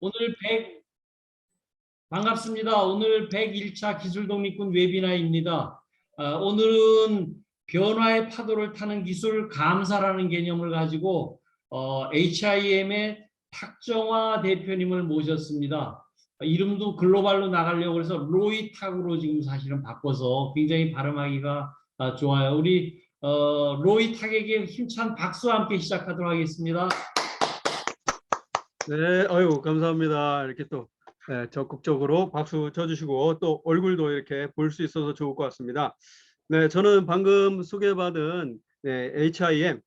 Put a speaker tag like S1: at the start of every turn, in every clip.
S1: 오늘 반갑습니다. 오늘 101차 기술독립군 웨비나입니다. 오늘은 변화의 파도를 타는 기술 감사라는 개념을 가지고 HIM의 탁정화 대표님을 모셨습니다. 이름도 글로벌로 나가려고 해서 로이 탁으로 지금 사실은 바꿔서 굉장히 발음하기가 좋아요. 우리 로이 탁에게 힘찬 박수와 함께 시작하도록 하겠습니다.
S2: 네, 아유 감사합니다. 이렇게 또 적극적으로 박수 쳐주시고 또 얼굴도 이렇게 볼 수 있어서 좋을 것 같습니다. 네, 저는 방금 소개받은 HIM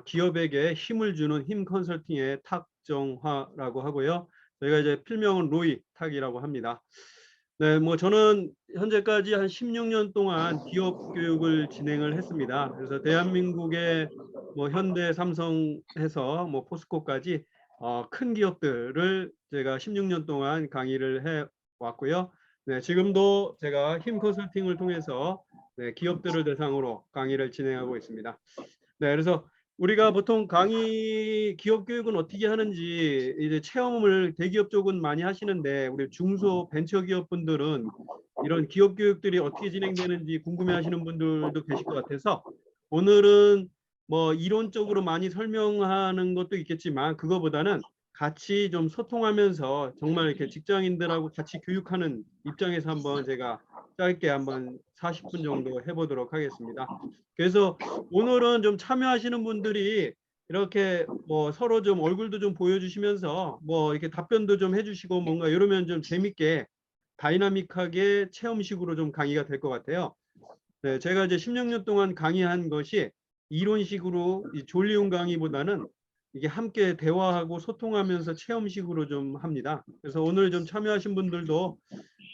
S2: 기업에게 힘을 주는 힘 컨설팅의 탁정화라고 하고요. 저희가 이제 필명은 로이 탁이라고 합니다. 네, 뭐 저는 현재까지 한 16년 동안 기업 교육을 진행을 했습니다. 그래서 대한민국의 뭐 현대, 삼성에서 뭐 포스코까지 큰 기업들을 제가 16년 동안 강의를 해 왔고요. 네, 지금도 제가 힘 컨설팅을 통해서 기업들을 대상으로 강의를 진행하고 있습니다. 네, 그래서 우리가 보통 강의 기업 교육은 어떻게 하는지 이제 체험을 대기업 쪽은 많이 하시는데 우리 중소 벤처기업 분들은 이런 기업 교육들이 어떻게 진행되는지 궁금해하시는 분들도 계실 것 같아서 오늘은 뭐 이론적으로 많이 설명하는 것도 있겠지만 그거보다는 같이 좀 소통하면서 정말 이렇게 직장인들하고 같이 교육하는 입장에서 한번 제가 짧게 한번 40분 정도 해보도록 하겠습니다. 그래서 오늘은 좀 참여하시는 분들이 이렇게 뭐 서로 좀 얼굴도 좀 보여주시면서 뭐 이렇게 답변도 좀 해주시고 뭔가 이러면 좀 재밌게 다이나믹하게 체험식으로 좀 강의가 될 것 같아요. 네, 제가 이제 16년 동안 강의한 것이 이론식으로 졸리운 강의보다는 이게 함께 대화하고 소통하면서 체험식으로 좀 합니다. 그래서 오늘 좀 참여하신 분들도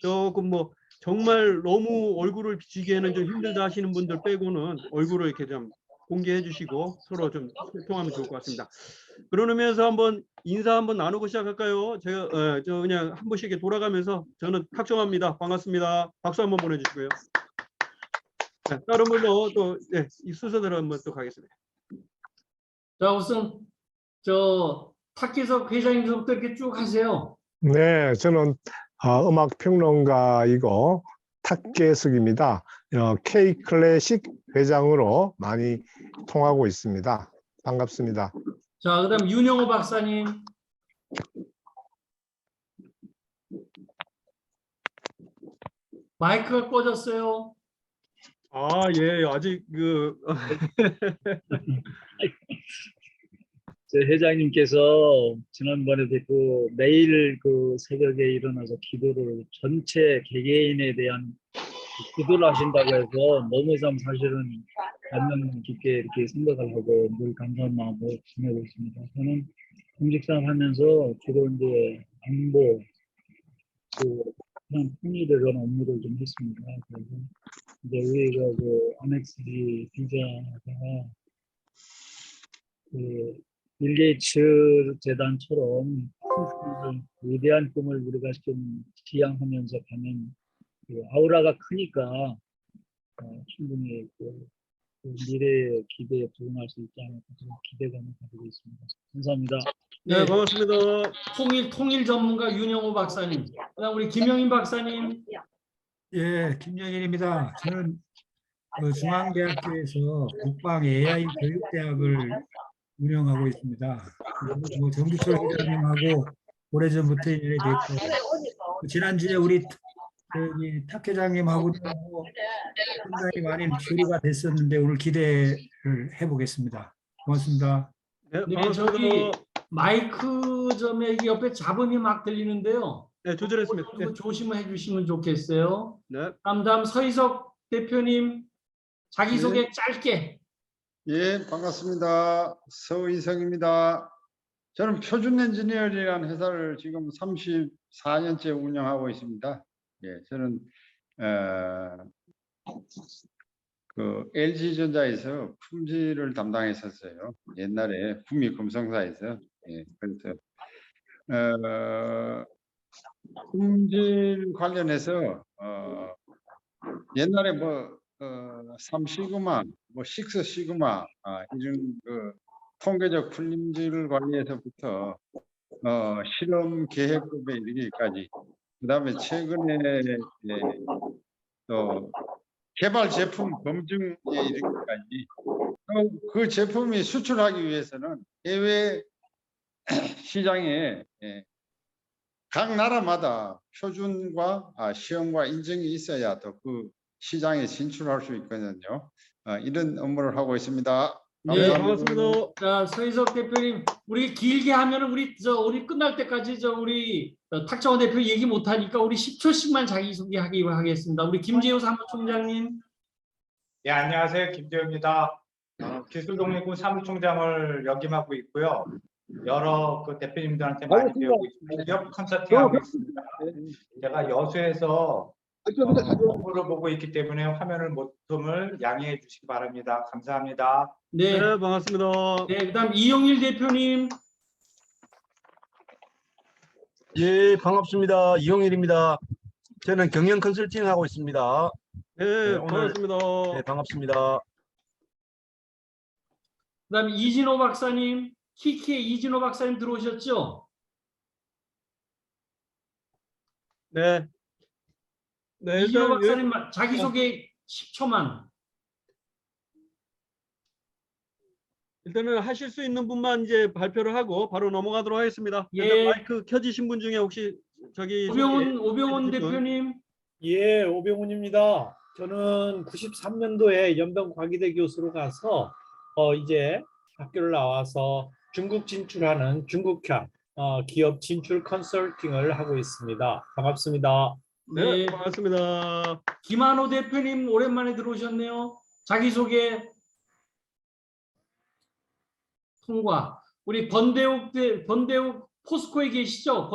S2: 조금 뭐 정말 너무 얼굴을 비치기에는 좀 힘들다 하시는 분들 빼고는 얼굴을 이렇게 좀 공개해 주시고 서로 좀 소통하면 좋을 것 같습니다. 그런 의미에서 한번 인사 한번 나누고 시작할까요? 제가 저 그냥 한 번씩 이렇게 돌아가면서 저는 탁정화입니다. 반갑습니다. 박수 한번 보내주시고요. 네, 다른 분도 또 이 순서대로 한번 또 가겠습니다.
S1: 자, 우선 탁기석 회장님부터 이렇게 쭉 하세요.
S3: 네, 저는 음악 평론가이고 탁계석입니다. K 클래식 회장으로 많이 통하고 있습니다. 반갑습니다.
S1: 자, 그다음 윤영호 박사님. 마이크가 꺼졌어요.
S2: 예, 아직 그
S4: 회장님께서 지난번에 그 매일 그 새벽에 일어나서 기도를 전체 개개인에 대한 기도를 하신다고 해서 너무 참 사실은 감명 깊게 이렇게 생각을 하고 늘 감사한 마음으로 지내고 있습니다. 저는 공직생활 하면서 주로 이제 안보 그런 통일에 관한 업무를 좀 했습니다. 그래서 이제 우리가 그 아넥스리 비자가 빌 게이츠 재단처럼 위대한 꿈을 우리가 좀 지향하면서 가면 아우라가 크니까 충분히 그 미래의 기대에 부응할 수 있지 않을까 그런 기대감을 가지고 있습니다. 감사합니다.
S2: 네, 반갑습니다.
S1: 통일 전문가 윤영호 박사님. 그다음 우리 김영인 박사님.
S5: 예, 김영일입니다. 저는 중앙대학교에서 국방 AI 교육대학을 운영하고 있습니다. 뭐 정기철 회장님하고 오래전부터 인연이 됐고 지난주에 우리 탁 회장님하고 상당히 많이 교류가 됐었는데 오늘 기대를 해보겠습니다. 고맙습니다.
S2: 네,
S1: 네,
S2: 반갑습니다.
S1: 저기 마이크 점에 옆에 잡음이 막 들리는데요.
S2: 네, 조절했습니다.
S1: 그거 조심해 주시면 좋겠어요.
S2: 네.
S1: 다음 서희석 대표님 자기소개 짧게.
S6: 예, 반갑습니다. 서의성입니다. 저는 표준 엔지니어링이라는 회사를 지금 34년째 운영하고 있습니다. 예, 저는 그 LG전자에서 품질을 담당했었어요. 옛날에 북미금성사에서. 예, 그래서 품질 관련해서 옛날에 뭐 3시그마, 뭐 6시그마 이런 그 통계적 품질 관리에서부터 실험 계획법에 이르기까지, 그다음에 최근에 또 개발 제품 검증에 이르기까지, 그 제품이 수출하기 위해서는 해외 시장에 각 나라마다 표준과 시험과 인증이 있어야 또 그 시장에 진출할 수 있거든요. 이런 업무를 하고 있습니다.
S1: 네,
S2: 반갑습니다.
S1: 자, 서희석 대표님, 우리 길게 하면은 우리 끝날 때까지 우리 탁정원 대표 얘기 못 하니까 우리 10초씩만 자기소개하기 하겠습니다. 우리 김재호 사무총장님.
S7: 예, 안녕하세요. 김재호입니다. 기술독립군 사무총장을 역임하고 있고요. 여러 대표님들한테 많이 배우고 있습니다. 기업 컨설팅하고 있습니다. 제가 여수에서 공부를 보고 있기 때문에 화면을 못 틈을 양해해 주시기 바랍니다. 감사합니다.
S1: 네,
S2: 네, 반갑습니다.
S1: 네, 그다음 이용일 대표님.
S8: 예, 반갑습니다. 이용일입니다. 저는 경영 컨설팅 하고 있습니다.
S2: 네,
S8: 오늘-
S2: 반갑습니다.
S8: 네, 반갑습니다.
S1: 그다음 이진호 박사님, 키키의 이진호 박사님 들어오셨죠?
S2: 네. 네,
S1: 이진호
S2: 일단
S1: 박사님 자기소개 10초만.
S2: 일단은 하실 수 있는 분만 이제 발표를 하고 바로 넘어가도록 하겠습니다.
S1: 예.
S2: 일단 마이크 켜지신 분 중에 혹시 저기
S1: 오병훈
S2: 해주신 분.
S1: 대표님.
S9: 예, 오병훈입니다. 저는 93년도에 연변과기대 교수로 가서 이제 학교를 나와서 중국 진출하는 중국형 기업 진출 컨설팅을 하고 있습니다. 반갑습니다.
S2: 네,
S1: 네.
S2: 반갑습니다.
S1: 김한호 대표님 오랜만에 들어오셨네요. 자기소개 통과. 우리 권대욱 포스코에 계시죠?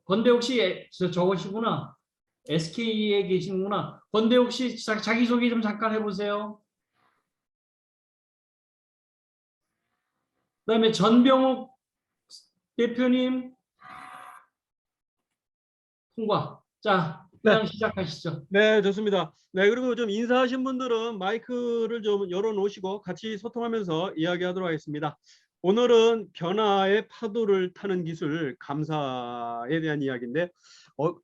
S1: 권대욱 씨 저것이구나. SK에 계시는구나. 권대욱 씨 자기소개 좀 잠깐 해보세요. 그다음에 전병욱 대표님 통과. 자, 그냥 시작하시죠.
S2: 네, 좋습니다. 네, 그리고 좀 인사하신 분들은 마이크를 좀 열어놓으시고 같이 소통하면서 이야기하도록 하겠습니다. 오늘은 변화의 파도를 타는 기술 감사에 대한 이야기인데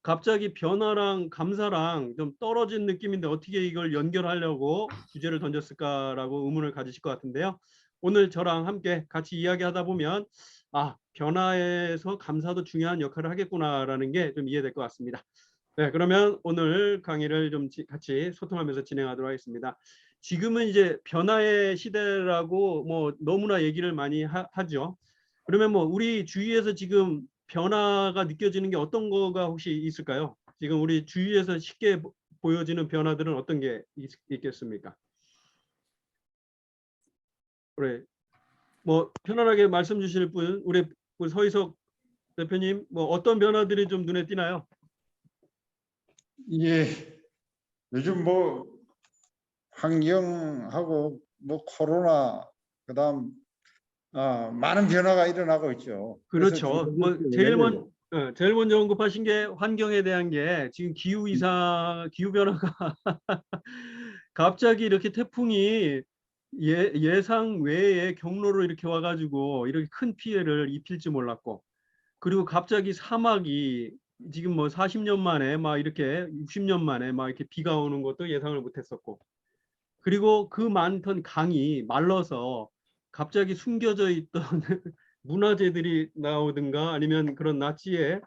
S2: 갑자기 변화랑 감사랑 좀 떨어진 느낌인데 어떻게 이걸 연결하려고 주제를 던졌을까라고 의문을 가지실 것 같은데요. 오늘 저랑 함께 같이 이야기하다 보면 변화에서 감사도 중요한 역할을 하겠구나라는 게 좀 이해될 것 같습니다. 네, 그러면 오늘 강의를 좀 같이 소통하면서 진행하도록 하겠습니다. 지금은 이제 변화의 시대라고 뭐 너무나 얘기를 많이 하죠. 그러면 뭐 우리 주위에서 지금 변화가 느껴지는 게 어떤 거가 혹시 있을까요? 지금 우리 주위에서 쉽게 보여지는 변화들은 어떤 게 있겠습니까? 그래, 뭐 편안하게 말씀 주실 분, 우리 서희석 대표님, 뭐 어떤 변화들이 좀 눈에 띄나요?
S6: 예, 요즘 뭐 환경하고 뭐 코로나, 그다음 많은 변화가 일어나고 있죠.
S2: 그렇죠. 뭐 제일 먼저 언급하신 게 환경에 대한 게 지금 기후 변화가 갑자기 이렇게 태풍이 예상 외의 경로로 이렇게 와가지고 이렇게 큰 피해를 입힐지 몰랐고, 그리고 갑자기 사막이 지금 뭐 40년 만에 막 이렇게 60년 만에 막 이렇게 비가 오는 것도 예상을 못했었고, 그리고 그 많던 강이 말라서 갑자기 숨겨져 있던 문화재들이 나오든가 아니면 그런 나치의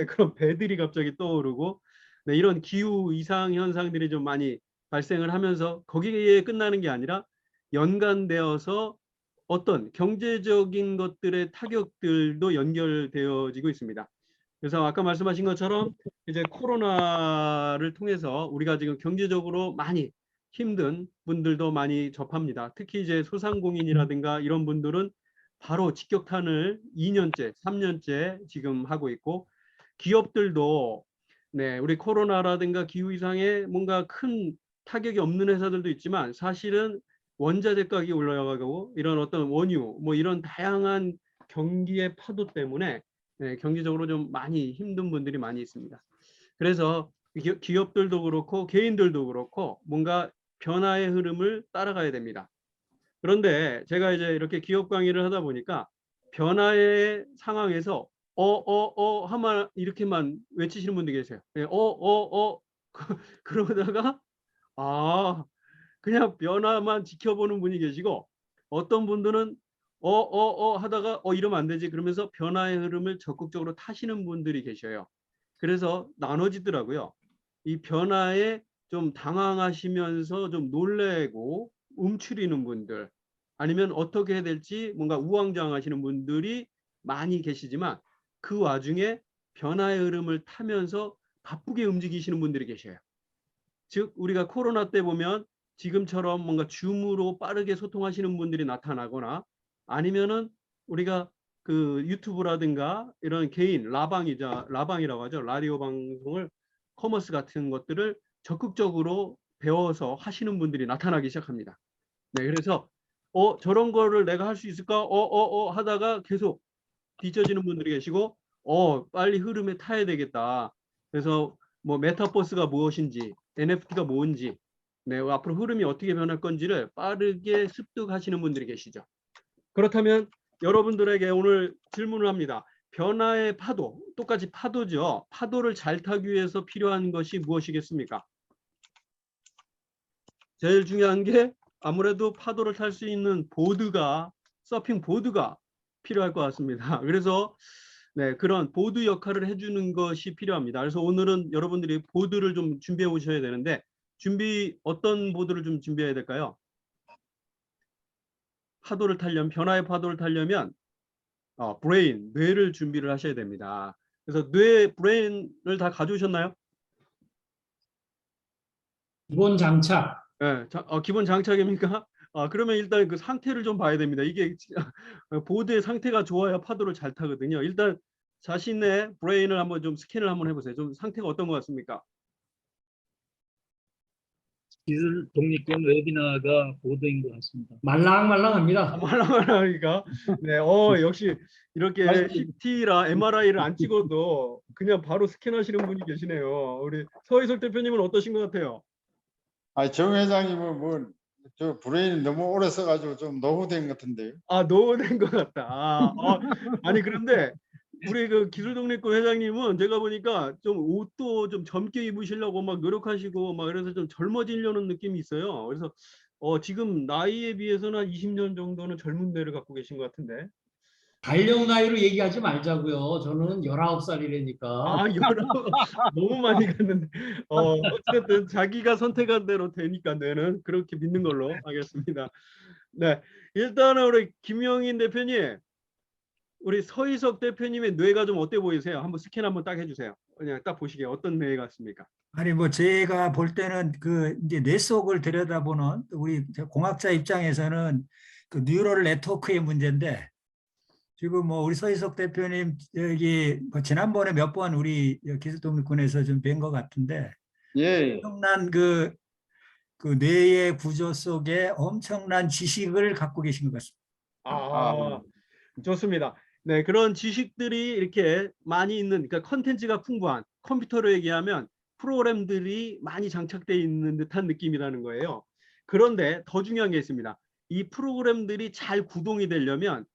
S2: 그런 배들이 갑자기 떠오르고, 네, 이런 기후 이상 현상들이 좀 많이 발생을 하면서 거기에 끝나는 게 아니라 연관되어서 어떤 경제적인 것들의 타격들도 연결되어지고 있습니다. 그래서 아까 말씀하신 것처럼 이제 코로나를 통해서 우리가 지금 경제적으로 많이 힘든 분들도 많이 접합니다. 특히 이제 소상공인이라든가 이런 분들은 바로 직격탄을 2년째, 3년째 지금 하고 있고, 기업들도 네, 우리 코로나라든가 기후 이상에 뭔가 큰 타격이 없는 회사들도 있지만 사실은 원자재 가격이 올라가고 이런 어떤 원유 뭐 이런 다양한 경기의 파도 때문에 네, 경제적으로 좀 많이 힘든 분들이 많이 있습니다. 그래서 기업들도 그렇고 개인들도 그렇고 뭔가 변화의 흐름을 따라가야 됩니다. 그런데 제가 이제 이렇게 기업 강의를 하다 보니까 변화의 상황에서 하면 이렇게만 외치시는 분도 계세요. 예, 그러다가 그냥 변화만 지켜보는 분이 계시고, 어떤 분들은 하다가 이러면 안 되지 그러면서 변화의 흐름을 적극적으로 타시는 분들이 계셔요. 그래서 나눠지더라고요. 이 변화에 좀 당황하시면서 좀 놀래고 움츠리는 분들, 아니면 어떻게 해야 될지 뭔가 우왕좌왕하시는 분들이 많이 계시지만, 그 와중에 변화의 흐름을 타면서 바쁘게 움직이시는 분들이 계셔요. 즉 우리가 코로나 때 보면 지금처럼 뭔가 줌으로 빠르게 소통하시는 분들이 나타나거나, 아니면은 우리가 그 유튜브라든가 이런 개인 라방이라고 하죠. 라디오 방송을, 커머스 같은 것들을 적극적으로 배워서 하시는 분들이 나타나기 시작합니다. 네, 그래서 저런 거를 내가 할 수 있을까? 하다가 계속 뒤처지는 분들이 계시고, 빨리 흐름에 타야 되겠다. 그래서 뭐 메타버스가 무엇인지, NFT가 뭔지, 네, 앞으로 흐름이 어떻게 변할 건지를 빠르게 습득하시는 분들이 계시죠. 그렇다면 여러분들에게 오늘 질문을 합니다. 변화의 파도, 똑같이 파도죠. 파도를 잘 타기 위해서 필요한 것이 무엇이겠습니까? 제일 중요한 게 아무래도 파도를 탈 수 있는 서핑 보드가 필요할 것 같습니다. 그래서 네, 그런 보드 역할을 해주는 것이 필요합니다. 그래서 오늘은 여러분들이 보드를 좀 준비해 오셔야 되는데, 어떤 보드를 좀 준비해야 될까요? 변화의 파도를 타려면 뇌를 준비를 하셔야 됩니다. 그래서 브레인을 다 가져오셨나요?
S1: 기본 장착.
S2: 네, 기본 장착입니까? 그러면 일단 그 상태를 좀 봐야 됩니다. 이게 보드의 상태가 좋아야 파도를 잘 타거든요. 일단 자신의 브레인을 한번 좀 스캔을 한번 해보세요. 좀 상태가 어떤 것 같습니까?
S4: 기술 독립군 웨비나가 보드인 것 같습니다.
S1: 말랑말랑합니다.
S2: 말랑말랑하니까. 네, 역시 이렇게 CT라 MRI를 안 찍어도 그냥 바로 스캔하시는 분이 계시네요. 우리 서희석 대표님은 어떠신 것 같아요?
S6: 정 회장님은 저 브레인 너무 오래 써가지고 좀 노후된 것 같은데요.
S2: 노후된 것 같다. 아니 그런데 우리 그 기술독립군 회장님은 제가 보니까 좀 옷도 좀 젊게 입으시려고 막 노력하시고 막 그래서 좀 젊어지려는 느낌이 있어요. 그래서 지금 나이에 비해서는 한 20년 정도는 젊은 뇌를 갖고 계신 것 같은데.
S1: 발령 나이로 얘기하지 말자고요. 저는 19살이라니까.
S2: 너무 많이 갔는데. 어쨌든 자기가 선택한 대로 되니까 뇌는 그렇게 믿는 걸로 하겠습니다. 네, 일단은 우리 김영인 대표님, 우리 서희석 대표님의 뇌가 좀 어때 보이세요? 한번 스캔 한번 딱 해주세요. 그냥 딱 보시기에 어떤 뇌 같습니까?
S5: 아니 뭐 제가 볼 때는 그 이제 뇌 속을 들여다보는 우리 공학자 입장에서는 그 뉴럴 네트워크의 문제인데, 지금 뭐 우리 서희석 대표님 여기 뭐 지난번에 몇 번 우리 기술독립군에서 좀 뵌 것 같은데,
S6: 예.
S5: 엄청난 그 뇌의 구조 속에 엄청난 지식을 갖고 계신 것 같습니다.
S2: 좋습니다. 네, 그런 지식들이 이렇게 많이 있는, 그러니까 컨텐츠가 풍부한, 컴퓨터로 얘기하면 프로그램들이 많이 장착되어 있는 듯한 느낌이라는 거예요. 그런데 더 중요한 게 있습니다. 이 프로그램들이 잘 구동이 되려면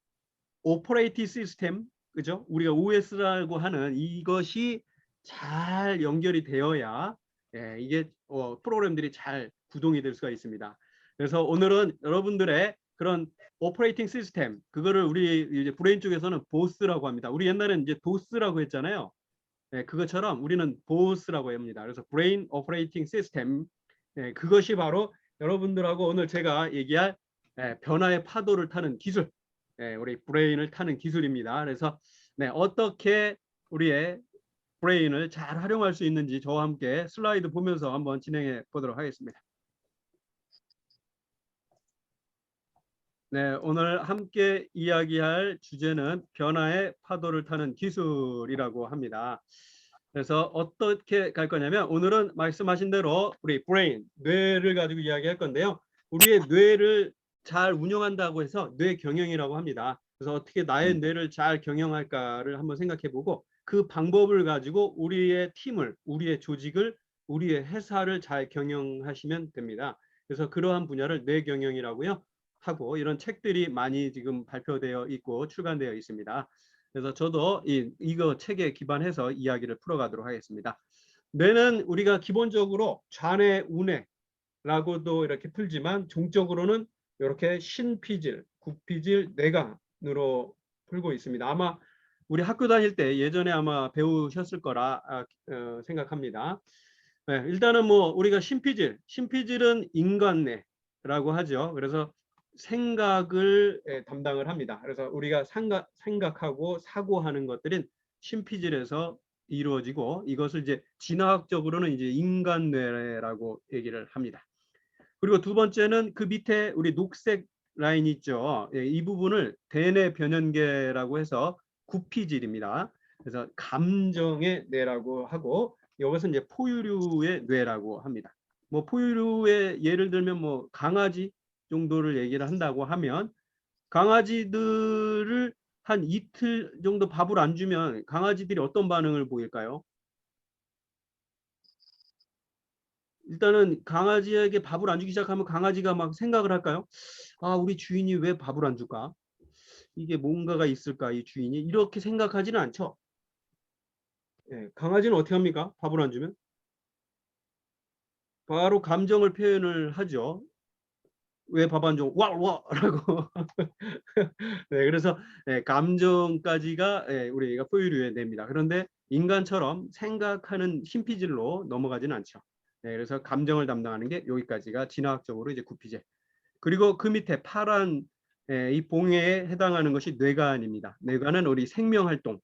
S2: 오퍼레이팅 시스템, 그죠? 우리가 OS라고 하는 이것이 잘 연결이 되어야 이게 프로그램들이 잘 구동이 될 수가 있습니다. 그래서 오늘은 여러분들의 그런 오퍼레이팅 시스템, 그거를 우리 이제 브레인 쪽에서는 보스라고 합니다. 우리 옛날에는 이제 도스라고 했잖아요. 그것처럼 우리는 보스라고 합니다. 그래서 브레인 오퍼레이팅 시스템, 그것이 바로 여러분들하고 오늘 제가 얘기할 변화의 파도를 타는 기술, 우리 브레인을 타는 기술입니다. 그래서 어떻게 우리의 브레인을 잘 활용할 수 있는지 저와 함께 슬라이드 보면서 한번 진행해 보도록 하겠습니다. 네, 오늘 함께 이야기할 주제는 변화의 파도를 타는 기술이라고 합니다. 그래서 어떻게 갈 거냐면, 오늘은 말씀하신 대로 우리 브레인, 뇌를 가지고 이야기할 건데요. 우리의 뇌를 잘 운영한다고 해서 뇌 경영이라고 합니다. 그래서 어떻게 나의 뇌를 잘 경영할까를 한번 생각해 보고, 그 방법을 가지고 우리의 팀을, 우리의 조직을, 우리의 회사를 잘 경영하시면 됩니다. 그래서 그러한 분야를 뇌 경영이라고요. 하고 이런 책들이 많이 지금 발표되어 있고 출간되어 있습니다. 그래서 저도 이거 책에 기반해서 이야기를 풀어가도록 하겠습니다. 뇌는 우리가 기본적으로 좌뇌, 우뇌라고도 이렇게 풀지만 종적으로는 이렇게 신피질, 국피질, 뇌간으로 풀고 있습니다. 아마 우리 학교 다닐 때 예전에 아마 배우셨을 거라 생각합니다. 네, 일단은 뭐 우리가 신피질은 인간뇌라고 하죠. 그래서 생각을 담당을 합니다. 그래서 우리가 생각하고 사고하는 것들은 신피질에서 이루어지고 이것을 이제 진화학적으로는 이제 인간뇌라고 얘기를 합니다. 그리고 두 번째는 그 밑에 우리 녹색 라인 있죠. 이 부분을 대뇌 변연계라고 해서 구피질입니다. 그래서 감정의 뇌라고 하고 이것은 이제 포유류의 뇌라고 합니다. 뭐 포유류의 예를 들면 뭐 강아지 정도를 얘기를 한다고 하면 강아지들을 한 이틀 정도 밥을 안 주면 강아지들이 어떤 반응을 보일까요? 일단은 강아지에게 밥을 안 주기 시작하면 강아지가 막 생각을 할까요? 아, 우리 주인이 왜 밥을 안 줄까? 이게 뭔가가 있을까, 이 주인이? 이렇게 생각하지는 않죠. 예, 강아지는 어떻게 합니까? 밥을 안 주면? 바로 감정을 표현을 하죠. 왜 밥 안 줘? 와와라고. 네, 그래서 감정까지가 우리가 포유류의 뇌입니다. 그런데 인간처럼 생각하는 신피질로 넘어가지는 않죠. 네, 그래서 감정을 담당하는 게 여기까지가 진화학적으로 이제 구피질. 그리고 그 밑에 파란 이 봉에 해당하는 것이 뇌간입니다. 뇌간은 우리 생명 활동을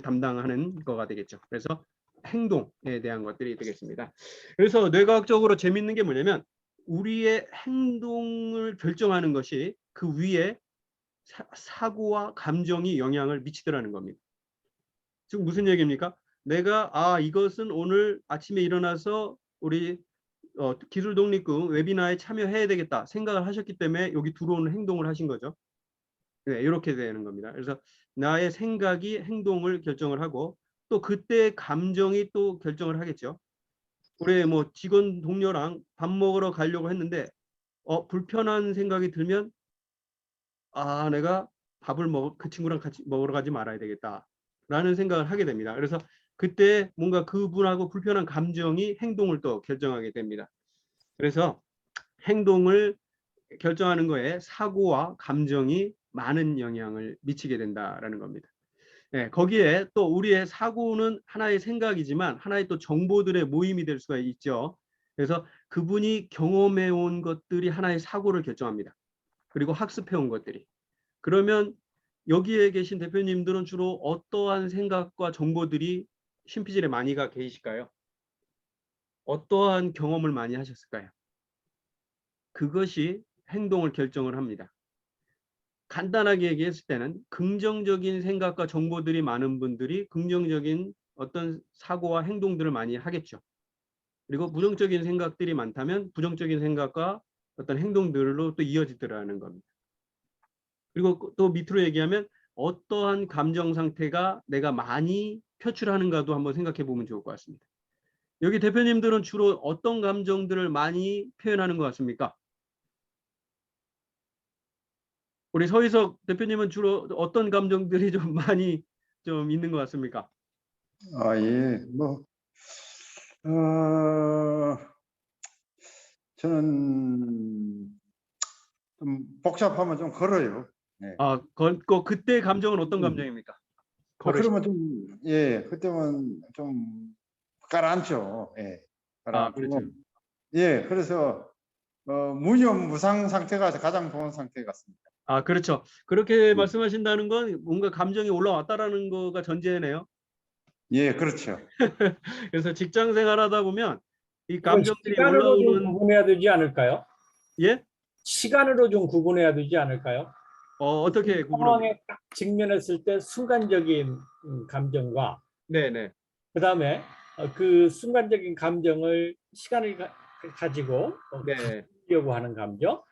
S2: 담당하는 거가 되겠죠. 그래서 행동에 대한 것들이 되겠습니다. 그래서 뇌과학적으로 재밌는 게 뭐냐면 우리의 행동을 결정하는 것이 그 위에 사고와 감정이 영향을 미치더라는 겁니다. 지금 무슨 얘기입니까? 내가 이것은 오늘 아침에 일어나서 우리 기술 독립군 웨비나에 참여해야 되겠다 생각을 하셨기 때문에 여기 들어오는 행동을 하신 거죠. 네, 이렇게 되는 겁니다. 그래서 나의 생각이 행동을 결정을 하고 또 그때 감정이 또 결정을 하겠죠. 우리 뭐 직원 동료랑 밥 먹으러 가려고 했는데 불편한 생각이 들면 내가 그 친구랑 같이 먹으러 가지 말아야 되겠다라는 생각을 하게 됩니다. 그래서 그때 뭔가 그분하고 불편한 감정이 행동을 또 결정하게 됩니다. 그래서 행동을 결정하는 거에 사고와 감정이 많은 영향을 미치게 된다라는 겁니다. 네, 거기에 또 우리의 사고는 하나의 생각이지만 하나의 또 정보들의 모임이 될 수가 있죠. 그래서 그분이 경험해 온 것들이 하나의 사고를 결정합니다. 그리고 학습해 온 것들이. 그러면 여기에 계신 대표님들은 주로 어떠한 생각과 정보들이 신피질에 많이 가 계실까요? 어떠한 경험을 많이 하셨을까요? 그것이 행동을 결정을 합니다. 간단하게 얘기했을 때는 긍정적인 생각과 정보들이 많은 분들이 긍정적인 어떤 사고와 행동들을 많이 하겠죠. 그리고 부정적인 생각들이 많다면 부정적인 생각과 어떤 행동들로 또 이어지더라는 겁니다. 그리고 또 밑으로 얘기하면 어떠한 감정 상태가 내가 많이 표출하는가도 한번 생각해 보면 좋을 것 같습니다. 여기 대표님들은 주로 어떤 감정들을 많이 표현하는 것 같습니까? 우리 서희석 대표님은 주로 어떤 감정들이 좀 많이 좀 있는 것 같습니까?
S6: 예, 저는 좀 복잡하면 좀 걸어요. 네.
S2: 그때 감정은 어떤 감정입니까?
S6: 그러면 그때면 좀 가라앉죠. 예, 가라앉고.
S2: 그렇죠.
S6: 예, 그래서 무념무상 상태가 가장 좋은 상태 같습니다.
S2: 그렇죠. 그렇게 말씀하신다는 건 뭔가 감정이 올라왔다라는 거가 전제네요.
S6: 예, 그렇죠.
S2: 그래서 직장 생활하다 보면 이
S9: 그건
S2: 감정들이
S9: 시간으로 좀
S2: 올라오는
S9: 구분해야 되지 않을까요?
S2: 예?
S9: 시간으로 좀 구분해야 되지 않을까요?
S2: 어떻게
S9: 그
S2: 구분합니까?
S9: 상황에 딱 직면했을 때 순간적인 감정과
S2: 네네.
S9: 그다음에 그 순간적인 감정을 시간을 가지고
S2: 네.
S9: 바꾸려고 하는 감정,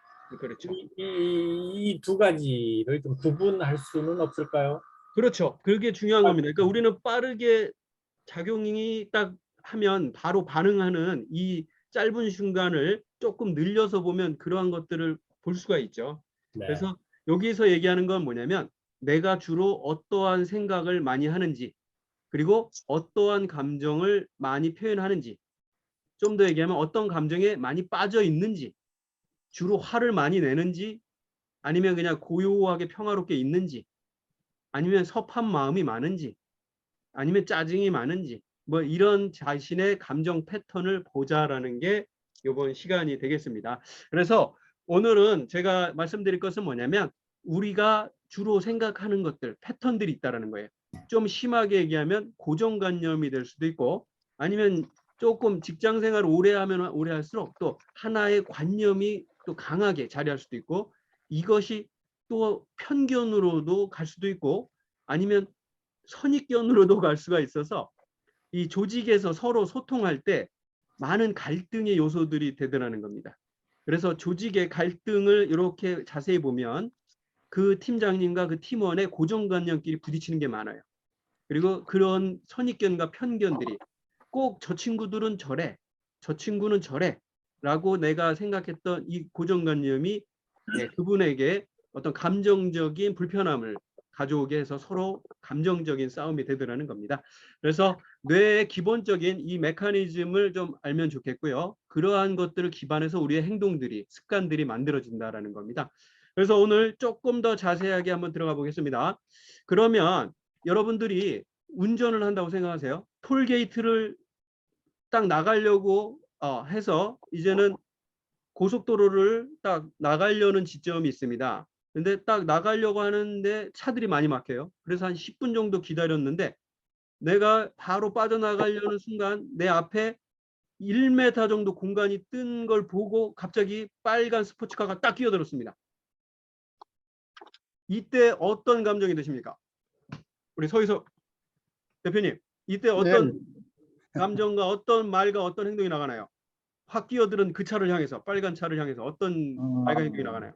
S2: 그렇죠.
S9: 이 두 가지를 좀 구분할 수는 없을까요?
S2: 그렇죠. 그게 중요한 겁니다. 그러니까 우리는 빠르게 작용이 딱 하면 바로 반응하는 이 짧은 순간을 조금 늘려서 보면 그러한 것들을 볼 수가 있죠.
S9: 네.
S2: 그래서 여기서 얘기하는 건 뭐냐면 내가 주로 어떠한 생각을 많이 하는지 그리고 어떠한 감정을 많이 표현하는지 좀 더 얘기하면 어떤 감정에 많이 빠져 있는지 주로 화를 많이 내는지 아니면 그냥 고요하게 평화롭게 있는지 아니면 섭한 마음이 많은지 아니면 짜증이 많은지 뭐 이런 자신의 감정 패턴을 보자라는 게 이번 시간이 되겠습니다. 그래서 오늘은 제가 말씀드릴 것은 뭐냐면 우리가 주로 생각하는 것들 패턴들이 있다라는 거예요. 좀 심하게 얘기하면 고정관념이 될 수도 있고 아니면 조금 직장 생활을 오래 하면 오래 할수록 또 하나의 관념이 또 강하게 자리할 수도 있고 이것이 또 편견으로도 갈 수도 있고 아니면 선입견으로도 갈 수가 있어서 이 조직에서 서로 소통할 때 많은 갈등의 요소들이 되더라는 겁니다. 그래서 조직의 갈등을 이렇게 자세히 보면 그 팀장님과 그 팀원의 고정관념끼리 부딪히는 게 많아요. 그리고 그런 선입견과 편견들이 꼭 저 친구들은 저래, 저 친구는 저래 라고 내가 생각했던 이 고정관념이 그분에게 어떤 감정적인 불편함을 가져오게 해서 서로 감정적인 싸움이 되더라는 겁니다. 그래서 뇌의 기본적인 이 메커니즘을 좀 알면 좋겠고요. 그러한 것들을 기반해서 우리의 행동들이, 습관들이 만들어진다는 겁니다. 그래서 오늘 조금 더 자세하게 한번 들어가 보겠습니다. 그러면 여러분들이 운전을 한다고 생각하세요. 톨게이트를 딱 나가려고 해서 이제는 고속도로를 딱 나가려는 지점이 있습니다. 근데 딱 나가려고 하는데 차들이 많이 막혀요. 그래서 한 10분 정도 기다렸는데 내가 바로 빠져나가려는 순간 내 앞에 1m 정도 공간이 뜬 걸 보고 갑자기 빨간 스포츠카가 딱 끼어들었습니다. 이때 어떤 감정이 드십니까? 우리 서희석 대표님, 이때 어떤 감정과 어떤 말과 어떤 행동이 나가나요? 확 끼어들은 그 차를 향해서, 빨간 차를 향해서 어떤 말과 행동이 나가나요?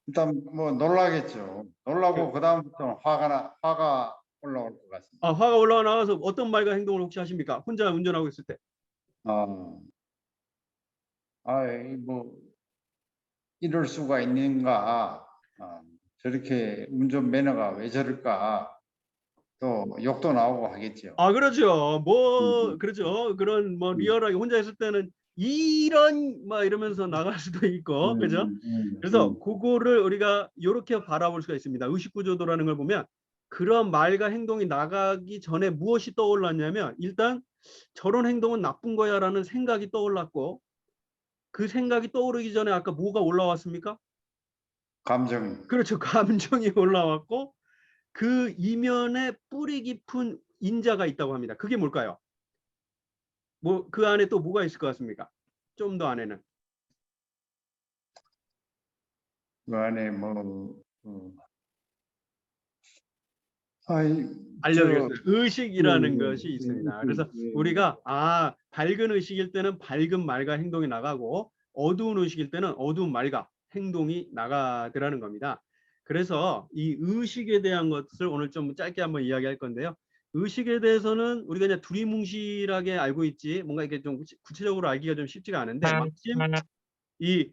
S6: 일단 뭐 놀라겠죠. 놀라고 그다음부터는 화가 올라올 것 같습니다.
S2: 화가 올라와 나가서 어떤 말과 행동을 혹시 하십니까? 혼자 운전하고 있을 때.
S6: 뭐 이럴 수가 있는가? 저렇게 운전 매너가 왜 저럴까? 또 욕도 나오고 하겠죠.
S2: 그렇죠. 그렇죠. 그런 리얼하게 혼자 있을 때는 이런 막 이러면서 나갈 수도 있고, 그죠? 그래서 그거를 우리가 이렇게 바라볼 수가 있습니다. 의식구조도라는 걸 보면 그런 말과 행동이 나가기 전에 무엇이 떠올랐냐면 일단 저런 행동은 나쁜 거야라는 생각이 떠올랐고 그 생각이 떠오르기 전에 아까 뭐가 올라왔습니까?
S6: 감정.
S2: 그렇죠. 감정이 올라왔고 그 이면에 뿌리 깊은 인자가 있다고 합니다. 그게 뭘까요? 그 안에 또 뭐가 있을 것 같습니까? 좀 더 안에는.
S6: 그 안에
S2: 알려드렸어요. 의식이라는 것이 있습니다. 그래서 우리가 밝은 의식일 때는 밝은 말과 행동이 나가고 어두운 의식일 때는 어두운 말과 행동이 나가더라는 겁니다. 그래서 이 의식에 대한 것을 오늘 좀 짧게 한번 이야기할 건데요. 의식에 대해서는 우리가 그냥 두리뭉실하게 알고 있지 뭔가 이렇게 좀 구체적으로 알기가 좀 쉽지가 않은데 마침 이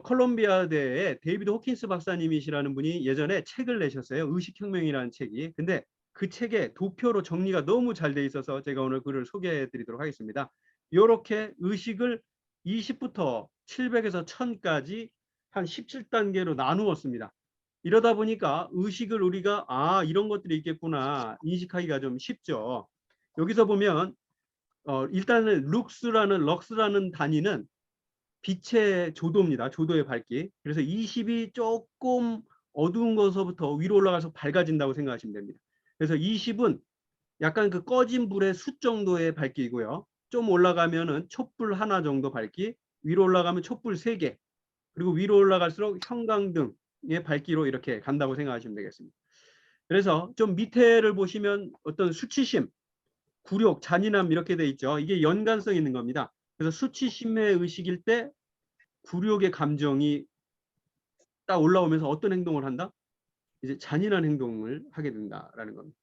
S2: 콜롬비아대의 데이비드 호킨스 박사님이시라는 분이 예전에 책을 내셨어요. 의식혁명이라는 책이. 근데 그 책에 도표로 정리가 너무 잘 돼 있어서 제가 오늘 글을 소개해 드리도록 하겠습니다. 이렇게 의식을 20부터 700에서 1000까지 한 17단계로 나누었습니다. 이러다 보니까 의식을 우리가 이런 것들이 있겠구나 인식하기가 좀 쉽죠. 여기서 보면 일단은 럭스라는 단위는 빛의 조도입니다. 조도의 밝기. 그래서 20이 조금 어두운 것서부터 위로 올라가서 밝아진다고 생각하시면 됩니다. 그래서 20은 약간 그 꺼진 불의 숯 정도의 밝기이고요. 좀 올라가면은 촛불 하나 정도 밝기, 위로 올라가면 촛불 3개, 그리고 위로 올라갈수록 형광등의 밝기로 이렇게 간다고 생각하시면 되겠습니다. 그래서 좀 밑에를 보시면 어떤 수치심, 굴욕, 잔인함 이렇게 돼 있죠. 이게 연관성 있는 겁니다. 그래서 수치심의 의식일 때 굴욕의 감정이 딱 올라오면서 어떤 행동을 한다? 이제 잔인한 행동을 하게 된다라는 겁니다.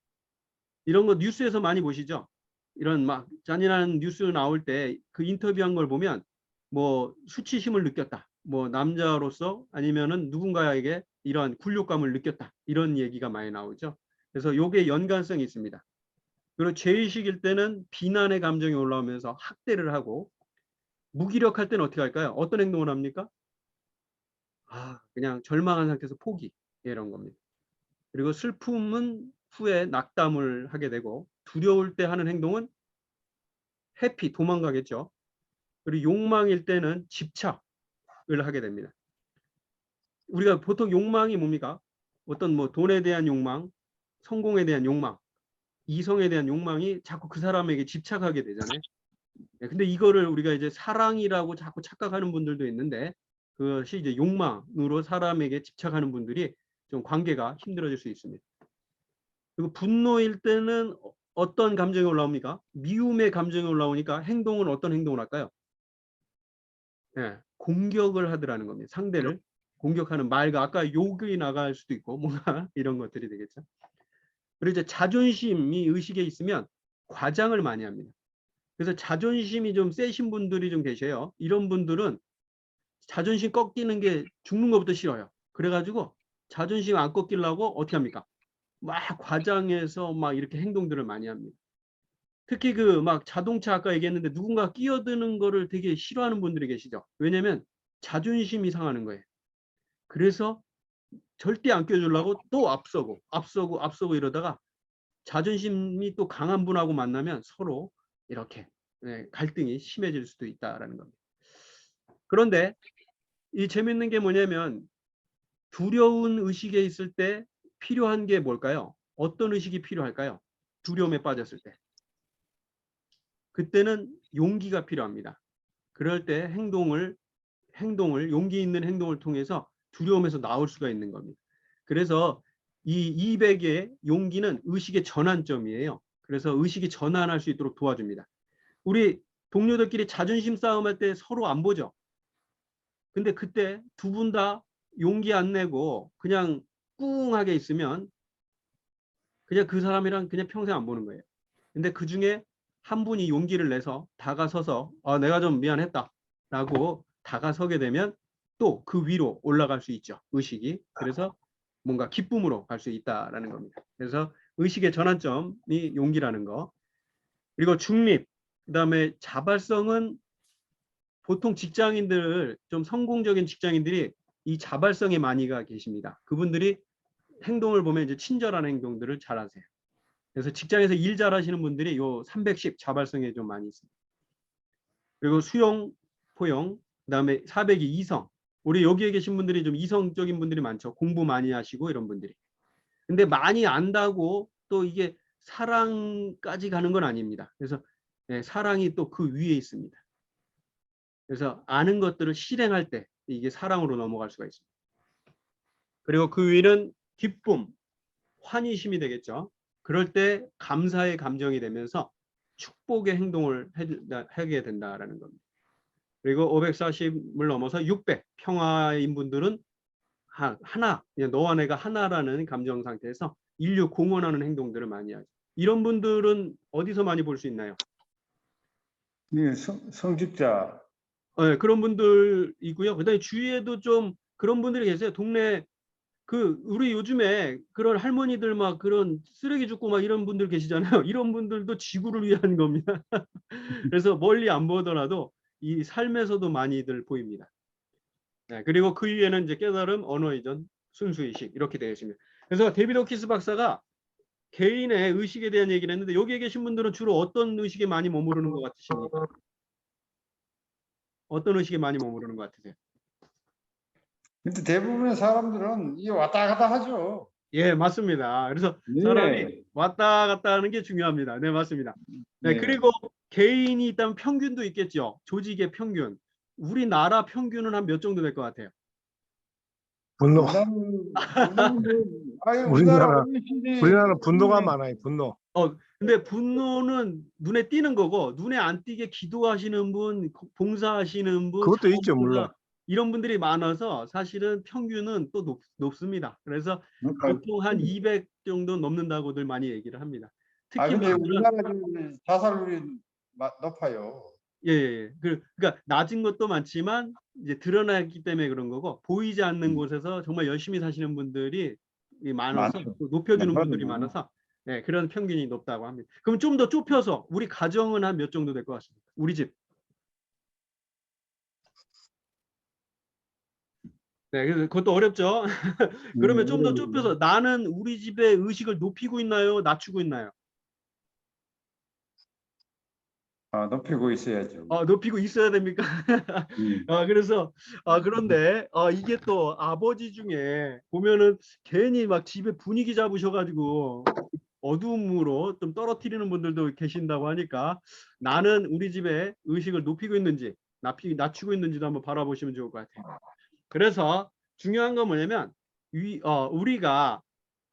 S2: 이런 거 뉴스에서 많이 보시죠? 이런 막 잔인한 뉴스 나올 때 그 인터뷰한 걸 보면 뭐 수치심을 느꼈다. 뭐 남자로서 아니면은 누군가에게 이러한 굴욕감을 느꼈다. 이런 얘기가 많이 나오죠. 그래서 요게 연관성이 있습니다. 그리고 죄의식일 때는 비난의 감정이 올라오면서 학대를 하고, 무기력할 때는 어떻게 할까요? 어떤 행동을 합니까? 그냥 절망한 상태에서 포기, 이런 겁니다. 그리고 슬픔은 후에 낙담을 하게 되고, 두려울 때 하는 행동은 회피, 도망가겠죠. 그리고 욕망일 때는 집착을 하게 됩니다. 우리가 보통 욕망이 뭡니까? 어떤 뭐 돈에 대한 욕망, 성공에 대한 욕망, 이성에 대한 욕망이 자꾸 그 사람에게 집착하게 되잖아요. 근데 이거를 우리가 이제 사랑이라고 자꾸 착각하는 분들도 있는데, 그것이 이제 욕망으로 사람에게 집착하는 분들이 좀 관계가 힘들어질 수 있습니다. 그리고 분노일 때는 어떤 감정이 올라옵니까? 미움의 감정이 올라오니까 행동은 어떤 행동을 할까요? 공격을 하더라는 겁니다. 상대를 공격하는 말과, 아까 욕이 나갈 수도 있고 뭔가 이런 것들이 되겠죠. 그리고 이제 자존심이 의식에 있으면 과장을 많이 합니다. 그래서 자존심이 좀 세신 분들이 좀 계셔요. 이런 분들은 자존심 꺾이는 게 죽는 것부터 싫어요. 그래가지고 자존심 안 꺾이려고 어떻게 합니까? 막 과장해서 막 이렇게 행동들을 많이 합니다. 특히 그 막 자동차 아까 얘기했는데 누군가 끼어드는 거를 되게 싫어하는 분들이 계시죠. 왜냐면 자존심이 상하는 거예요. 그래서 절대 안 껴주려고 또 앞서고 이러다가 자존심이 또 강한 분하고 만나면 서로 이렇게 갈등이 심해질 수도 있다라는 겁니다. 그런데 이 재밌는 게 뭐냐면, 두려운 의식에 있을 때 필요한 게 뭘까요? 어떤 의식이 필요할까요? 두려움에 빠졌을 때. 그때는 용기가 필요합니다. 그럴 때 행동을 용기 있는 행동을 통해서 두려움에서 나올 수가 있는 겁니다. 그래서 이 200의 용기는 의식의 전환점이에요. 그래서 의식이 전환할 수 있도록 도와줍니다. 우리 동료들끼리 자존심 싸움할 때 서로 안 보죠. 근데 그때 두 분 다 용기 안 내고 그냥 꿍하게 있으면 그냥 그 사람이랑 그냥 평생 안 보는 거예요. 근데 그 중에 한 분이 용기를 내서 다가서서 내가 좀 미안했다 라고 다가서게 되면 또 그 위로 올라갈 수 있죠. 의식이. 그래서 뭔가 기쁨으로 갈 수 있다라는 겁니다. 그래서 의식의 전환점이 용기라는 거. 그리고 중립, 그다음에 자발성은 보통 직장인들, 좀 성공적인 직장인들이 이 자발성에 많이가 계십니다. 그분들이 행동을 보면 이제 친절한 행동들을 잘 하세요. 그래서 직장에서 일 잘하시는 분들이 요 310 자발성에 좀 많이 있습니다. 그리고 수용, 포용, 그다음에 400이 이성. 우리 여기에 계신 분들이 좀 이성적인 분들이 많죠. 공부 많이 하시고 이런 분들이. 근데 많이 안다고 또 이게 사랑까지 가는 건 아닙니다. 그래서 사랑이 또 그 위에 있습니다. 그래서 아는 것들을 실행할 때 이게 사랑으로 넘어갈 수가 있습니다. 그리고 그 위는 기쁨, 환희심이 되겠죠. 그럴 때 감사의 감정이 되면서 축복의 행동을 하게 된다라는 겁니다. 그리고 540을 넘어서 600, 평화인 분들은 하나, 그냥 너와 내가 하나라는 감정 상태에서 인류 공헌하는 행동들을 많이 하죠. 이런 분들은 어디서 많이 볼 수 있나요?
S6: 예, 성직자.
S2: 그런 분들이고요. 그다음에 주위에도 좀 그런 분들이 계세요. 동네 우리 요즘에 그런 할머니들 막 그런 쓰레기 줍고 막 이런 분들 계시잖아요. 이런 분들도 지구를 위한 겁니다. 그래서 멀리 안 보더라도 이 삶에서도 많이들 보입니다. 그리고 그 위에는 이제 깨달음, 언어 이전, 순수의식 이렇게 되어 있습니다. 그래서 데이비드 호키스 박사가 개인의 의식에 대한 얘기를 했는데, 여기에 계신 분들은 주로 어떤 의식에 많이 머무르는 것 같으십니까? 어떤 의식에 많이 머무르는 것 같으세요?
S6: 근데 대부분의 사람들은 이게 왔다 갔다 하죠.
S2: 예, 맞습니다. 그래서
S6: 네.
S2: 사람이 왔다 갔다 하는 게 중요합니다. 네, 맞습니다. 네,
S6: 네.
S2: 그리고 개인이 있다면 평균도 있겠죠. 조직의 평균. 우리나라 평균은 한 몇 정도 될 것 같아요?
S3: 분노. 우리나라 분노가 많아요. 분노.
S2: 근데 분노는 눈에 띄는 거고, 눈에 안 띄게 기도하시는 분, 봉사하시는 분,
S3: 그것도 있죠,
S2: 자원봉사,
S3: 물론.
S2: 이런 분들이 많아서 사실은 평균은 또 높습니다. 그래서 보통 한 200 정도 넘는다고 늘 많이 얘기를 합니다. 특히
S6: 근데
S2: 뭐
S6: 우리나라 자살률이 높아요.
S2: 예, 예. 그러니까 낮은 것도 많지만 이제 드러나기 때문에 그런 거고 보이지 않는 곳에서 정말 열심히 사시는 분들이 많아서
S6: 많죠.
S2: 또 높여주는
S6: 멤버도
S2: 분들이
S6: 많아.
S2: 많아서 네, 그런 평균이 높다고 합니다. 그럼 좀 더 좁혀서 우리 가정은 한 몇 정도 될 것 같습니다. 우리 집. 네, 그래서 그것도 어렵죠. 그러면 좀 더 좁혀서 나는 우리 집의 의식을 높이고 있나요? 낮추고 있나요?
S6: 높이고 있어야죠.
S2: 높이고 있어야 됩니까? 그래서 그런데 이게 또 아버지 중에 보면은 괜히 막 집에 분위기 잡으셔가지고 어두움으로 좀 떨어뜨리는 분들도 계신다고 하니까 나는 우리 집에 의식을 높이고 있는지 낮추고 있는지도 한번 바라보시면 좋을 것 같아요. 그래서 중요한 건 뭐냐면 우리가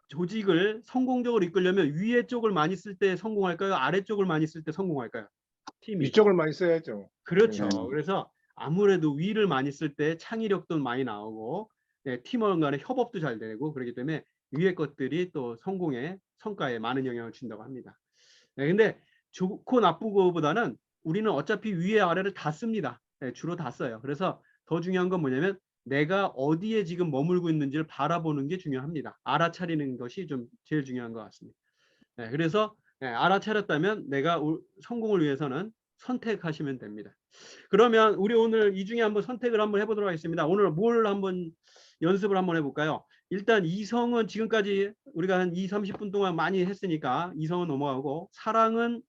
S2: 조직을 성공적으로 이끌려면 위에 쪽을 많이 쓸 때 성공할까요? 아래 쪽을 많이 쓸 때 성공할까요? 팀이.
S3: 이쪽을 많이 써야죠.
S2: 그렇죠.
S6: 네.
S2: 그래서 아무래도 위를 많이 쓸 때 창의력도 많이 나오고 팀원 간의 협업도 잘 되고 그렇기 때문에 위의 것들이 또 성공의 성과에 많은 영향을 준다고 합니다. 근데 좋고 나쁘고보다는 우리는 어차피 위에 아래를 다 씁니다. 주로 다 써요. 그래서 더 중요한 건 뭐냐면 내가 어디에 지금 머물고 있는지를 바라보는 게 중요합니다. 알아차리는 것이 좀 제일 중요한 것 같습니다. 그래서 알아차렸다면 내가 성공을 위해서는 선택하시면 됩니다. 그러면 우리 오늘 이 중에 한번 선택을 한번 해보도록 하겠습니다. 오늘 뭘 한번 연습을 한번 해볼까요? 일단 이성은 지금까지 우리가 한 20-30분 동안 많이 했으니까 이성은 넘어가고 사랑은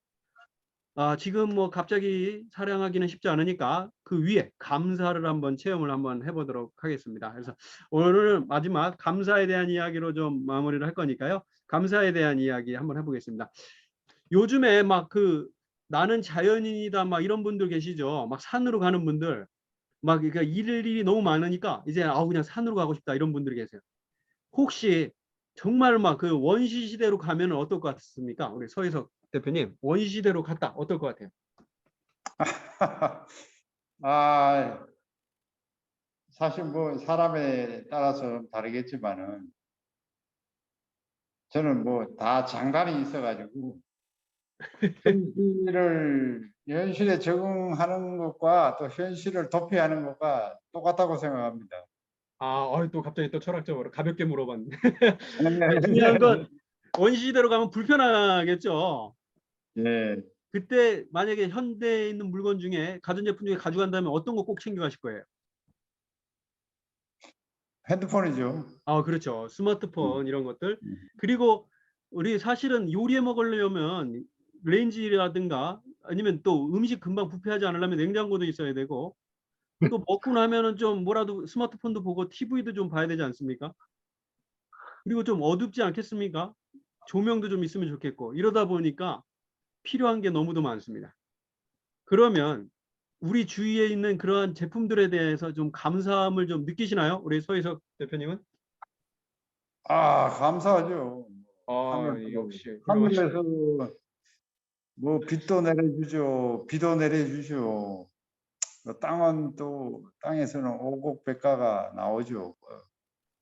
S2: 지금 뭐 갑자기 사랑하기는 쉽지 않으니까 그 위에 감사를 한번 체험을 한번 해보도록 하겠습니다. 그래서 오늘 마지막 감사에 대한 이야기로 좀 마무리를 할 거니까요. 감사에 대한 이야기 한번 해보겠습니다. 요즘에 막 나는 자연인이다 막 이런 분들 계시죠. 막 산으로 가는 분들 막 그러니까 일이 너무 많으니까 이제 그냥 산으로 가고 싶다 이런 분들이 계세요. 혹시 정말 막 그 원시 시대로 가면 어떨 것 같습니까? 우리 서희석 대표님 원시 시대로 갔다 어떨 것 같아요?
S6: 사실 뭐 사람에 따라서 다르겠지만은 저는 뭐 다 장단이 있어가지고 현실에 적응하는 것과 또 현실을 도피하는 것과 똑같다고 생각합니다.
S2: 또 갑자기 또 철학적으로 가볍게 물어봤는데 중요한 건 원시 시대로 가면 불편하겠죠.
S6: 예,
S2: 그때 만약에 현대에 있는 물건 중에 가전제품 중에 가져간다면 어떤 거 꼭 챙겨가실 거예요?
S6: 핸드폰이죠.
S2: 그렇죠. 스마트폰 이런 것들. 그리고 우리 사실은 요리해 먹으려면 레인지라든가 아니면 또 음식 금방 부패하지 않으려면 냉장고도 있어야 되고 또 먹고 나면은 좀 뭐라도 스마트폰도 보고 TV도 좀 봐야 되지 않습니까? 그리고 좀 어둡지 않겠습니까? 조명도 좀 있으면 좋겠고 이러다 보니까 필요한 게 너무도 많습니다. 그러면 우리 주위에 있는 그러한 제품들에 대해서 좀 감사함을 좀 느끼시나요? 우리 서희석 대표님은?
S6: 감사하죠.
S2: 역시
S6: 하늘에서 뭐 빛도 내려주죠. 비도 내려주죠. 땅은 또 땅에서는 오곡백과가 나오죠.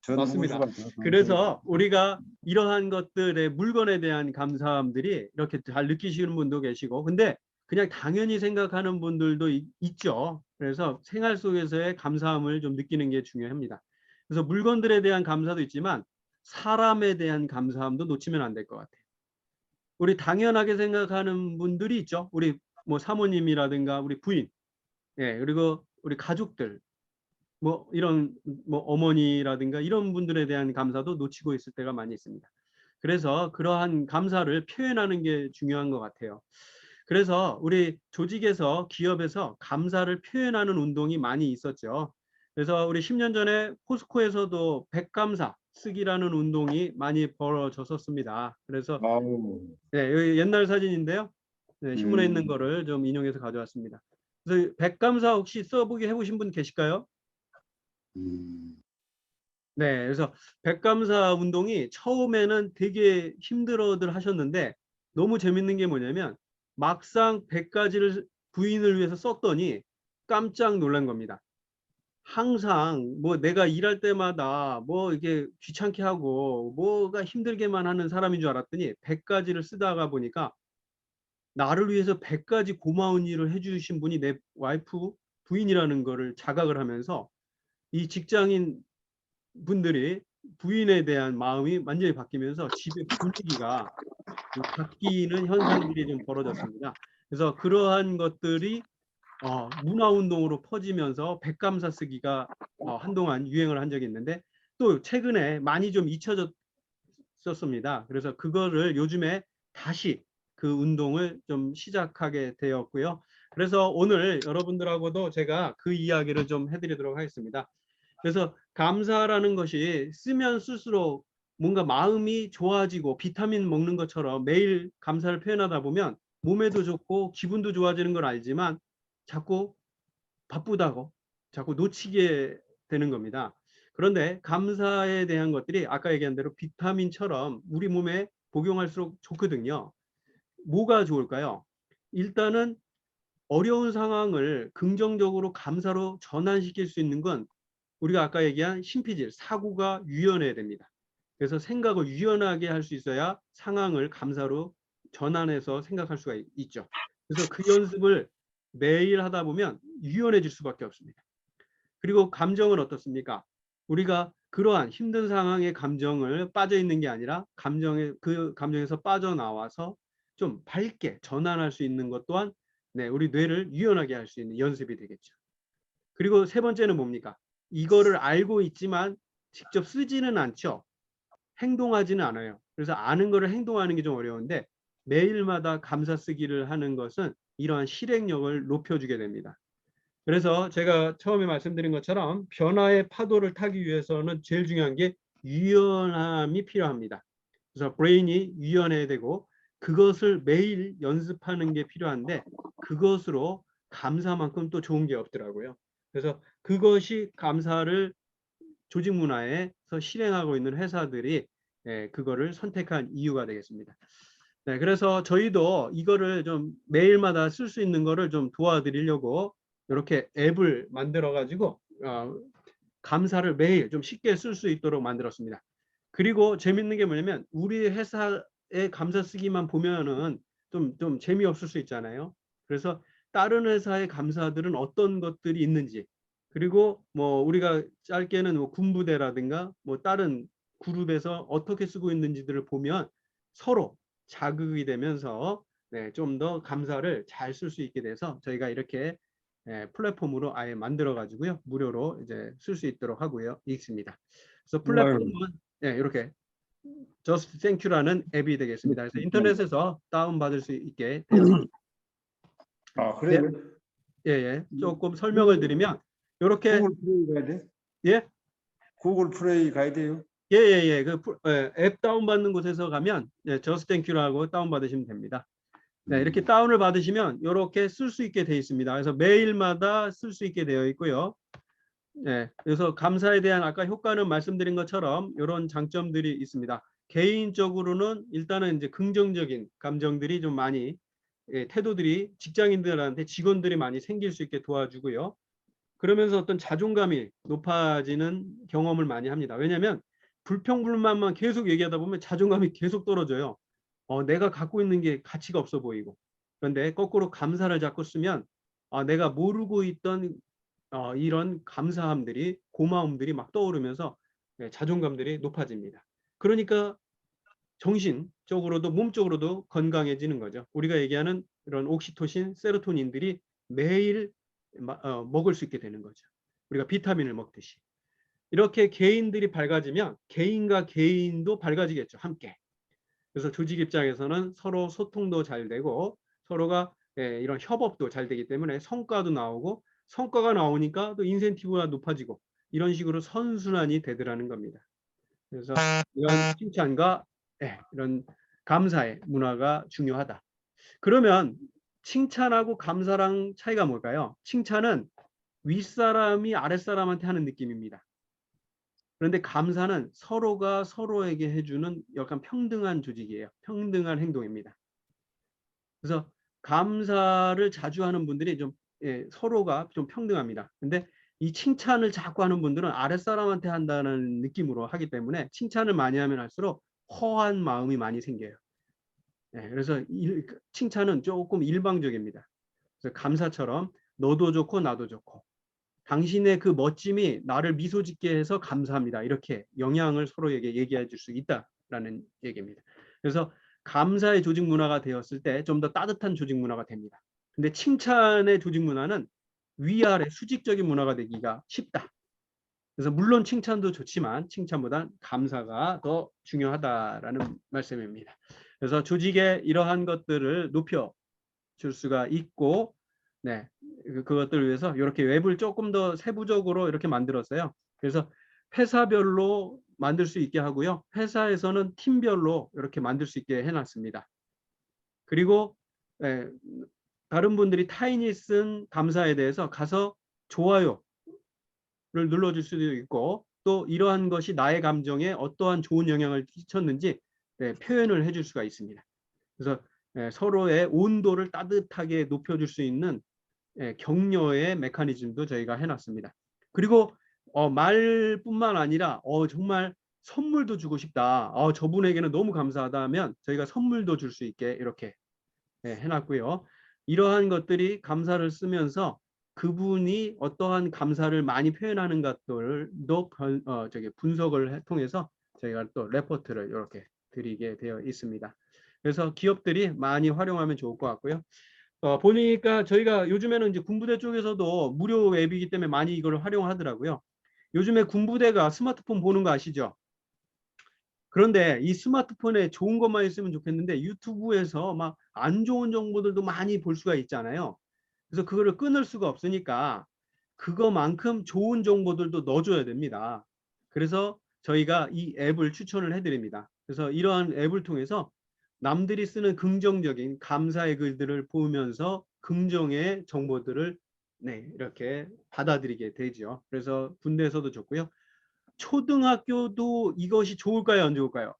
S6: 전
S2: 맞습니다.
S6: 우주가 더
S2: 그래서 우리가 이러한 것들의 물건에 대한 감사함들이 이렇게 잘 느끼시는 분도 계시고 근데 그냥 당연히 생각하는 분들도 있죠. 그래서 생활 속에서의 감사함을 좀 느끼는 게 중요합니다. 그래서 물건들에 대한 감사도 있지만 사람에 대한 감사함도 놓치면 안 될 것 같아요. 우리 당연하게 생각하는 분들이 있죠. 우리 뭐 사모님이라든가 우리 부인, 그리고 우리 가족들, 뭐 이런 뭐 어머니라든가 이런 분들에 대한 감사도 놓치고 있을 때가 많이 있습니다. 그래서 그러한 감사를 표현하는 게 중요한 것 같아요. 그래서 우리 조직에서 기업에서 감사를 표현하는 운동이 많이 있었죠. 그래서 우리 10년 전에 포스코에서도 백감사 쓰기라는 운동이 많이 벌어졌었습니다. 그래서 여기 옛날 사진인데요. 신문에 있는 거를 좀 인용해서 가져왔습니다. 그래서 백감사 혹시 써보기 해보신 분 계실까요? 그래서 백감사 운동이 처음에는 되게 힘들어들 하셨는데 너무 재밌는 게 뭐냐면 막상 100가지를 부인을 위해서 썼더니 깜짝 놀란 겁니다. 항상 뭐 내가 일할 때마다 뭐 이게 귀찮게 하고 뭐가 힘들게만 하는 사람인 줄 알았더니 100가지를 쓰다가 보니까 나를 위해서 100가지 고마운 일을 해주신 분이 내 와이프, 부인이라는 거를 자각을 하면서 이 직장인 분들이 부인에 대한 마음이 완전히 바뀌면서 집의 분위기가 바뀌는 현상들이 좀 벌어졌습니다. 그래서 그러한 것들이 문화운동으로 퍼지면서 백감사 쓰기가 한동안 유행을 한 적이 있는데 또 최근에 많이 좀 잊혀졌었습니다. 그래서 그거를 요즘에 다시 그 운동을 좀 시작하게 되었고요. 그래서 오늘 여러분들하고도 제가 그 이야기를 좀 해드리도록 하겠습니다. 그래서 감사라는 것이 쓰면 쓸수록 뭔가 마음이 좋아지고 비타민 먹는 것처럼 매일 감사를 표현하다 보면 몸에도 좋고 기분도 좋아지는 걸 알지만 자꾸 바쁘다고 자꾸 놓치게 되는 겁니다. 그런데 감사에 대한 것들이 아까 얘기한 대로 비타민처럼 우리 몸에 복용할수록 좋거든요. 뭐가 좋을까요? 일단은 어려운 상황을 긍정적으로 감사로 전환시킬 수 있는 건 우리가 아까 얘기한 신피질, 사고가 유연해야 됩니다. 그래서 생각을 유연하게 할 수 있어야 상황을 감사로 전환해서 생각할 수가 있죠. 그래서 그 연습을 매일 하다 보면 유연해질 수밖에 없습니다. 그리고 감정은 어떻습니까? 우리가 그러한 힘든 상황의 감정을 빠져 있는 게 아니라 그 감정에서 빠져나와서 좀 밝게 전환할 수 있는 것 또한 우리 뇌를 유연하게 할 수 있는 연습이 되겠죠. 그리고 세 번째는 뭡니까? 이거를 알고 있지만 직접 쓰지는 않죠. 행동하지는 않아요. 그래서 아는 거를 행동하는 게 좀 어려운데 매일마다 감사 쓰기를 하는 것은 이러한 실행력을 높여주게 됩니다. 그래서 제가 처음에 말씀드린 것처럼 변화의 파도를 타기 위해서는 제일 중요한 게 유연함이 필요합니다. 그래서 브레인이 유연해야 되고 그것을 매일 연습하는 게 필요한데 그것으로 감사만큼 또 좋은 게 없더라고요. 그래서 그것이 감사를 조직 문화에서 실행하고 있는 회사들이 그거를 선택한 이유가 되겠습니다. 네, 그래서 저희도 이거를 좀 매일마다 쓸 수 있는 거를 좀 도와드리려고 이렇게 앱을 만들어 가지고 감사를 매일 좀 쉽게 쓸 수 있도록 만들었습니다. 그리고 재밌는 게 뭐냐면 우리 회사의 감사 쓰기만 보면은 좀 재미없을 수 있잖아요. 그래서 다른 회사의 감사들은 어떤 것들이 있는지 그리고 뭐 우리가 짧게는 뭐 군부대라든가 뭐 다른 그룹에서 어떻게 쓰고 있는지들을 보면 서로 자극이 되면서 좀 더 감사를 잘 쓸 수 있게 돼서 저희가 이렇게 플랫폼으로 아예 만들어 가지고요 무료로 이제 쓸 수 있도록 하고요 있습니다. 그래서 플랫폼은 이렇게 Just Thank You라는 앱이 되겠습니다. 그래서 인터넷에서 다운 받을 수 있게 되었습니다.
S6: 아, 그래요?
S2: 예, 조금 설명을 드리면 이렇게
S6: 구글 플레이 가야 돼?
S2: 예,
S6: 구글 플레이 가야 돼요?
S2: 앱 다운 받는 곳에서 가면 Just Thank You라고 다운 받으시면 됩니다. 네, 이렇게 다운을 받으시면 이렇게 쓸 수 있게 되어 있습니다. 그래서 매일마다 쓸 수 있게 되어 있고요. 그래서 감사에 대한 아까 효과는 말씀드린 것처럼 이런 장점들이 있습니다. 개인적으로는 일단은 이제 긍정적인 감정들이 좀 많이 태도들이 직장인들한테 직원들이 많이 생길 수 있게 도와주고요. 그러면서 어떤 자존감이 높아지는 경험을 많이 합니다. 왜냐하면 불평불만만 계속 얘기하다 보면 자존감이 계속 떨어져요. 내가 갖고 있는 게 가치가 없어 보이고 그런데 거꾸로 감사를 자꾸 쓰면 내가 모르고 있던 이런 감사함들이 고마움들이 막 떠오르면서 자존감들이 높아집니다. 그러니까 정신적으로도 몸적으로도 건강해지는 거죠. 우리가 얘기하는 이런 옥시토신, 세로토닌들이 매일 먹을 수 있게 되는 거죠. 우리가 비타민을 먹듯이. 이렇게 개인들이 밝아지면 개인과 개인도 밝아지겠죠. 함께. 그래서 조직 입장에서는 서로 소통도 잘 되고 서로가 이런 협업도 잘 되기 때문에 성과도 나오고 성과가 나오니까 또 인센티브가 높아지고 이런 식으로 선순환이 되더라는 겁니다. 그래서 이런 칭찬과 이런 감사의 문화가 중요하다. 그러면 칭찬하고 감사랑 차이가 뭘까요? 칭찬은 윗사람이 아랫사람한테 하는 느낌입니다. 그런데 감사는 서로가 서로에게 해주는 약간 평등한 조직이에요. 평등한 행동입니다. 그래서 감사를 자주 하는 분들이 좀 서로가 좀 평등합니다. 근데 이 칭찬을 자꾸 하는 분들은 아랫사람한테 한다는 느낌으로 하기 때문에 칭찬을 많이 하면 할수록 허한 마음이 많이 생겨요. 그래서 칭찬은 조금 일방적입니다. 그래서 감사처럼 너도 좋고 나도 좋고 당신의 그 멋짐이 나를 미소 짓게 해서 감사합니다. 이렇게 영향을 서로에게 얘기해 줄 수 있다라는 얘기입니다. 그래서 감사의 조직 문화가 되었을 때 좀 더 따뜻한 조직 문화가 됩니다. 근데 칭찬의 조직 문화는 위아래 수직적인 문화가 되기가 쉽다. 그래서 물론 칭찬도 좋지만 칭찬보단 감사가 더 중요하다라는 말씀입니다. 그래서 조직에 이러한 것들을 높여 줄 수가 있고, 네, 그것들을 위해서 이렇게 웹을 조금 더 세부적으로 이렇게 만들었어요. 그래서 회사별로 만들 수 있게 하고요. 회사에서는 팀별로 이렇게 만들 수 있게 해놨습니다. 그리고 다른 분들이 타인이 쓴 감사에 대해서 가서 좋아요를 눌러줄 수도 있고 또 이러한 것이 나의 감정에 어떠한 좋은 영향을 끼쳤는지 표현을 해줄 수가 있습니다. 그래서 서로의 온도를 따뜻하게 높여줄 수 있는 격려의 메커니즘도 저희가 해놨습니다. 그리고 말뿐만 아니라 정말 선물도 주고 싶다. 저분에게는 너무 감사하다 하면 저희가 선물도 줄 수 있게 이렇게 해놨고요. 이러한 것들이 감사를 쓰면서 그분이 어떠한 감사를 많이 표현하는 것들도 분석을 통해서 저희가 또 레포트를 이렇게 드리게 되어 있습니다. 그래서 기업들이 많이 활용하면 좋을 것 같고요. 보니까 저희가 요즘에는 이제 군부대 쪽에서도 무료 앱이기 때문에 많이 이걸 활용하더라고요. 요즘에 군부대가 스마트폰 보는 거 아시죠? 그런데 이 스마트폰에 좋은 것만 있으면 좋겠는데 유튜브에서 막 안 좋은 정보들도 많이 볼 수가 있잖아요. 그래서 그거를 끊을 수가 없으니까 그거만큼 좋은 정보들도 넣어줘야 됩니다. 그래서 저희가 이 앱을 추천을 해드립니다. 그래서 이러한 앱을 통해서 남들이 쓰는 긍정적인 감사의 글들을 보면서 긍정의 정보들을 이렇게 받아들이게 되죠. 그래서 군대에서도 좋고요. 초등학교도 이것이 좋을까요? 안 좋을까요?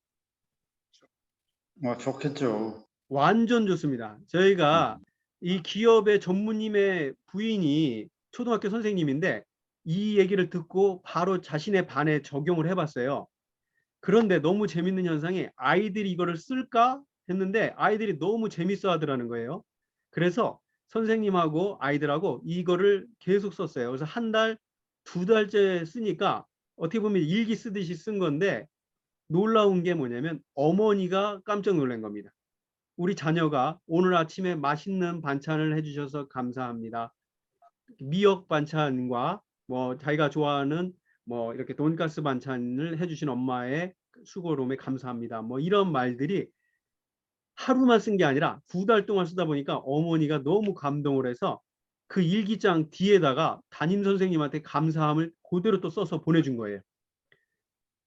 S6: 좋겠죠.
S2: 완전 좋습니다. 저희가 이 기업의 전무님의 부인이 초등학교 선생님인데 이 얘기를 듣고 바로 자신의 반에 적용을 해봤어요. 그런데 너무 재밌는 현상이 아이들이 이거를 쓸까 했는데 아이들이 너무 재밌어 하더라는 거예요. 그래서 선생님하고 아이들하고 이거를 계속 썼어요. 그래서 한 달, 두 달째 쓰니까 어떻게 보면 일기 쓰듯이 쓴 건데 놀라운 게 뭐냐면 어머니가 깜짝 놀란 겁니다. 우리 자녀가 오늘 아침에 맛있는 반찬을 해주셔서 감사합니다. 미역 반찬과 뭐 자기가 좋아하는 뭐 이렇게 돈가스 반찬을 해주신 엄마의 수고로움에 감사합니다. 뭐 이런 말들이 하루만 쓴 게 아니라 두 달 동안 쓰다 보니까 어머니가 너무 감동을 해서 그 일기장 뒤에다가 담임 선생님한테 감사함을 그대로 또 써서 보내준 거예요.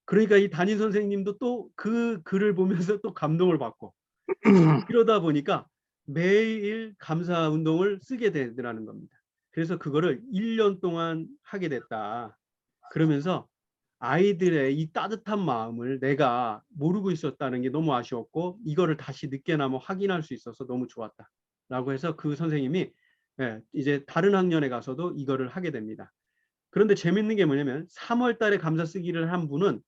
S2: 그러니까 이 담임 선생님도 또 그 글을 보면서 또 감동을 받고 이러다 보니까 매일 감사 운동을 쓰게 되더라는 겁니다. 그래서 그거를 1년 동안 하게 됐다. 그러면서 아이들의 이 따뜻한 마음을 내가 모르고 있었다는 게 너무 아쉬웠고 이거를 다시 늦게나마 확인할 수 있어서 너무 좋았다. 라고 해서 그 선생님이 이제 다른 학년에 가서도 이거를 하게 됩니다. 그런데 재밌는 게 뭐냐면 3월 달에 감사 쓰기를 한 분은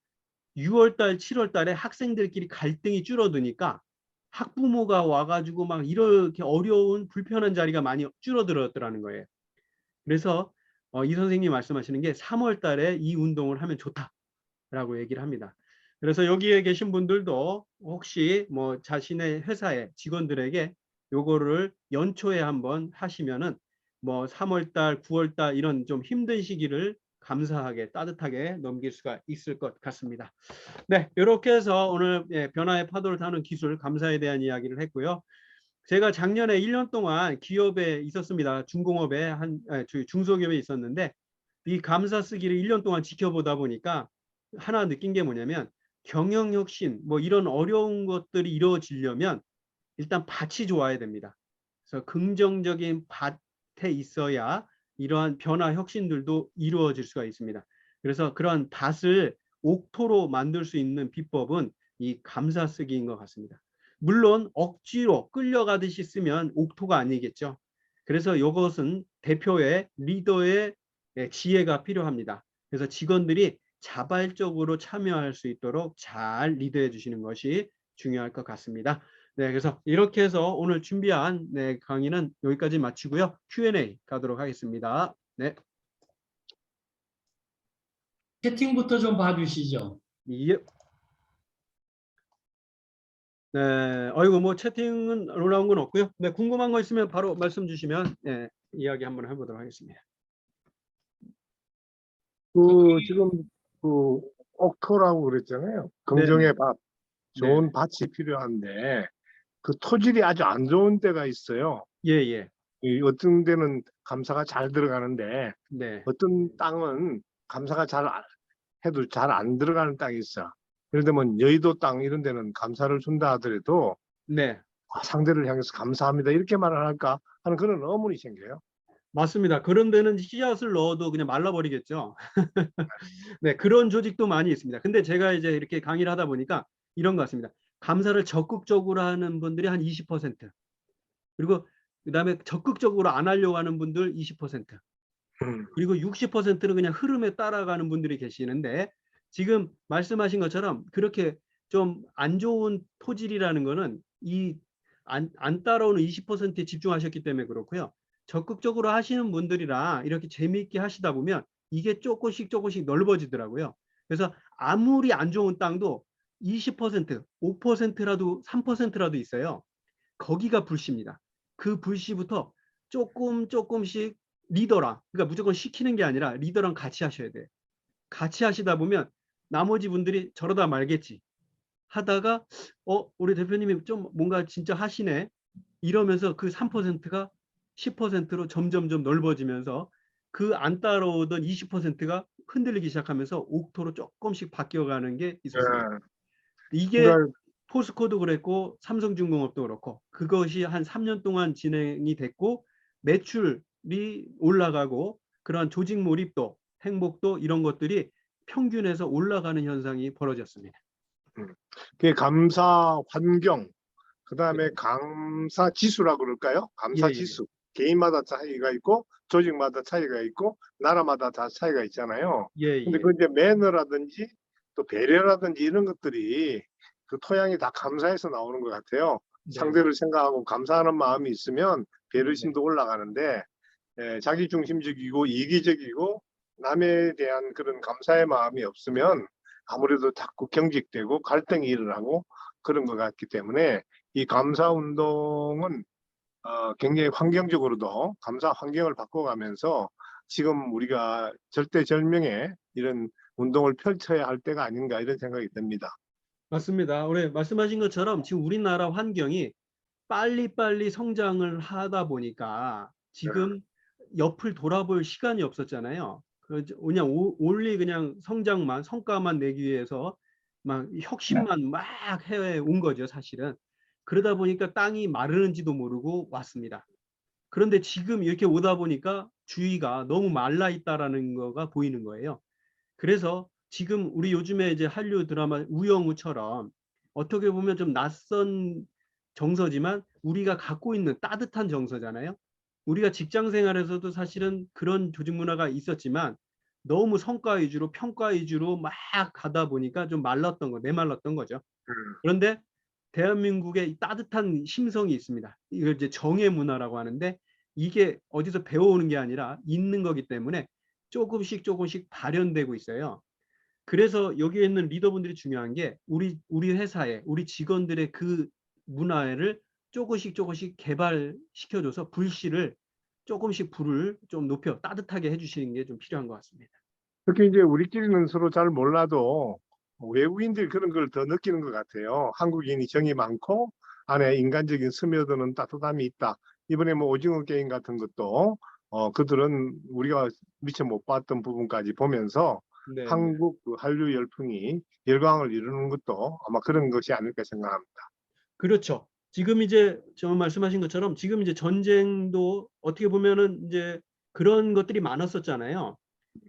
S2: 6월 달, 7월 달에 학생들끼리 갈등이 줄어드니까 학부모가 와가지고 막 이렇게 어려운 불편한 자리가 많이 줄어들었더라는 거예요. 그래서 이 선생님이 말씀하시는 게 3월 달에 이 운동을 하면 좋다라고 얘기를 합니다. 그래서 여기에 계신 분들도 혹시 뭐 자신의 회사의 직원들에게 요거를 연초에 한번 하시면은 뭐 3월 달, 9월 달 이런 좀 힘든 시기를 감사하게 따뜻하게 넘길 수가 있을 것 같습니다. 네, 이렇게 해서 오늘 변화의 파도를 타는 기술 감사에 대한 이야기를 했고요. 제가 작년에 1년 동안 기업에 있었습니다. 중공업에 중소기업에 있었는데 이 감사 쓰기를 1년 동안 지켜보다 보니까 하나 느낀 게 뭐냐면 경영혁신 뭐 이런 어려운 것들이 이루어지려면 일단 밭이 좋아야 됩니다. 그래서 긍정적인 밭에 있어야 이러한 변화 혁신들도 이루어질 수가 있습니다. 그래서 그런 밭을 옥토로 만들 수 있는 비법은 이 감사 쓰기인 것 같습니다. 물론 억지로 끌려가듯이 쓰면 옥토가 아니겠죠. 그래서 이것은 대표의 리더의 지혜가 필요합니다. 그래서 직원들이 자발적으로 참여할 수 있도록 잘 리드해 주시는 것이 중요할 것 같습니다. 네, 그래서 이렇게 해서 오늘 준비한 네, 강의는 여기까지 마치고요. Q&A 가도록 하겠습니다. 네.
S1: 채팅부터 좀 봐주시죠.
S2: 예. 네, 아이고 뭐 채팅은 올라온 건 없고요. 네, 궁금한 거 있으면 바로 말씀 주시면 네, 이야기 한번 해보도록 하겠습니다.
S3: 지금 그 옥토라고 그랬잖아요. 긍정의 밭, 좋은
S2: 네.
S3: 밭이 필요한데 그 토질이 아주 안 좋은 때가 있어요.
S2: 예, 예.
S3: 어떤 데는 감사가 잘 들어가는데
S2: 네.
S3: 어떤 땅은 감사가 해도 잘 안 들어가는 땅이 있어. 예를 들면 여의도 땅 이런 데는 감사를 준다 하더라도
S2: 네.
S3: 상대를 향해서 감사합니다 이렇게 말을 할까 하는 그런 의문이 생겨요.
S2: 맞습니다. 그런 데는 씨앗을 넣어도 그냥 말라버리겠죠. 네, 그런 조직도 많이 있습니다. 근데 제가 이제 이렇게 강의를 하다 보니까 이런 것 같습니다. 감사를 적극적으로 하는 분들이 한 20%, 그리고 그다음에 적극적으로 안 하려고 하는 분들 20%, 그리고 60%는 그냥 흐름에 따라가는 분들이 계시는데, 지금 말씀하신 것처럼 그렇게 좀 안 좋은 토질이라는 거는 이 안 따라오는 20%에 집중하셨기 때문에 그렇고요. 적극적으로 하시는 분들이랑 이렇게 재미있게 하시다 보면 이게 조금씩 조금씩 넓어지더라고요. 그래서 아무리 안 좋은 땅도 20%, 5%라도 3%라도 있어요. 거기가 불씨입니다. 그 불씨부터 조금씩 리더랑, 그러니까 무조건 시키는 게 아니라 리더랑 같이 하셔야 돼요. 같이 하시다 보면 나머지 분들이 저러다 말겠지 하다가 우리 대표님이 좀 뭔가 진짜 하시네 이러면서 그 3%가 10%로 점점점 넓어지면서 그 안 따라오던 20%가 흔들리기 시작하면서 옥토로 조금씩 바뀌어가는 게 있었습니다. 이게
S3: 그러니까
S2: 포스코도 그랬고 삼성중공업도 그렇고, 그것이 한 3년 동안 진행이 됐고 매출이 올라가고 그러한 조직 몰입도, 행복도 이런 것들이 평균에서 올라가는 현상이 벌어졌습니다.
S3: 그 감사 환경, 그다음에 감사 지수라고 그럴까요? 감사
S2: 예, 예.
S3: 지수. 개인마다 차이가 있고 조직마다 차이가 있고 나라마다 다 차이가 있잖아요.
S2: 예,
S3: 근데
S2: 예.
S3: 그 이제 매너라든지 또 배려라든지 이런 것들이 그 토양이 다 감사에서 나오는 것 같아요.
S2: 네.
S3: 상대를 생각하고 감사하는 마음이 있으면
S2: 네.
S3: 배려심도 올라가는데 자기중심적이고 이기적이고 남에 대한 그런 감사의 마음이 없으면 아무래도 자꾸 경직되고 갈등이 일어나고 그런 것 같기 때문에 이 감사 운동은 굉장히 환경적으로도 감사 환경을 바꿔가면서 지금 우리가 절대절명의 이런 운동을 펼쳐야 할 때가 아닌가 이런 생각이 듭니다.
S2: 맞습니다. 우리 말씀하신 것처럼 지금 우리나라 환경이 빨리빨리 성장을 하다 보니까 지금 옆을 돌아볼 시간이 없었잖아요. 그냥 올리 그냥 성장만, 성과만 내기 위해서 막 혁신만 막 해온 거죠, 사실은. 그러다 보니까 땅이 마르는지도 모르고 왔습니다. 그런데 지금 이렇게 오다 보니까 주위가 너무 말라 있다라는 거가 보이는 거예요. 그래서 지금 우리 요즘에 이제 한류 드라마 우영우처럼 어떻게 보면 좀 낯선 정서지만 우리가 갖고 있는 따뜻한 정서잖아요. 우리가 직장 생활에서도 사실은 그런 조직 문화가 있었지만 너무 성과 위주로 평가 위주로 막 가다 보니까 좀 메말랐던 거죠. 그런데 대한민국에 이 따뜻한 심성이 있습니다. 이걸 이제 정의 문화라고 하는데, 이게 어디서 배워오는 게 아니라 있는 거기 때문에 조금씩 발현되고 있어요. 그래서 여기에 있는 리더분들이 중요한 게 우리 회사에 우리 직원들의 그 문화를 조금씩 개발시켜줘서 불씨를 조금씩 불을 좀 높여 따뜻하게 해주시는 게 좀 필요한 것 같습니다.
S3: 특히 이제 우리끼리는 서로 잘 몰라도 외국인들이 그런 걸 더 느끼는 것 같아요. 한국인이 정이 많고 안에 인간적인 스며드는 따뜻함이 있다. 이번에 뭐 오징어 게임 같은 것도 그들은 우리가 미처 못 봤던 부분까지 보면서
S2: 네,
S3: 한국 그 한류 열풍이 열광을 이루는 것도 아마 그런 것이 아닐까 생각합니다.
S2: 그렇죠. 지금 이제 저 말씀하신 것처럼 지금 이제 전쟁도 어떻게 보면은 이제 그런 것들이 많았었잖아요.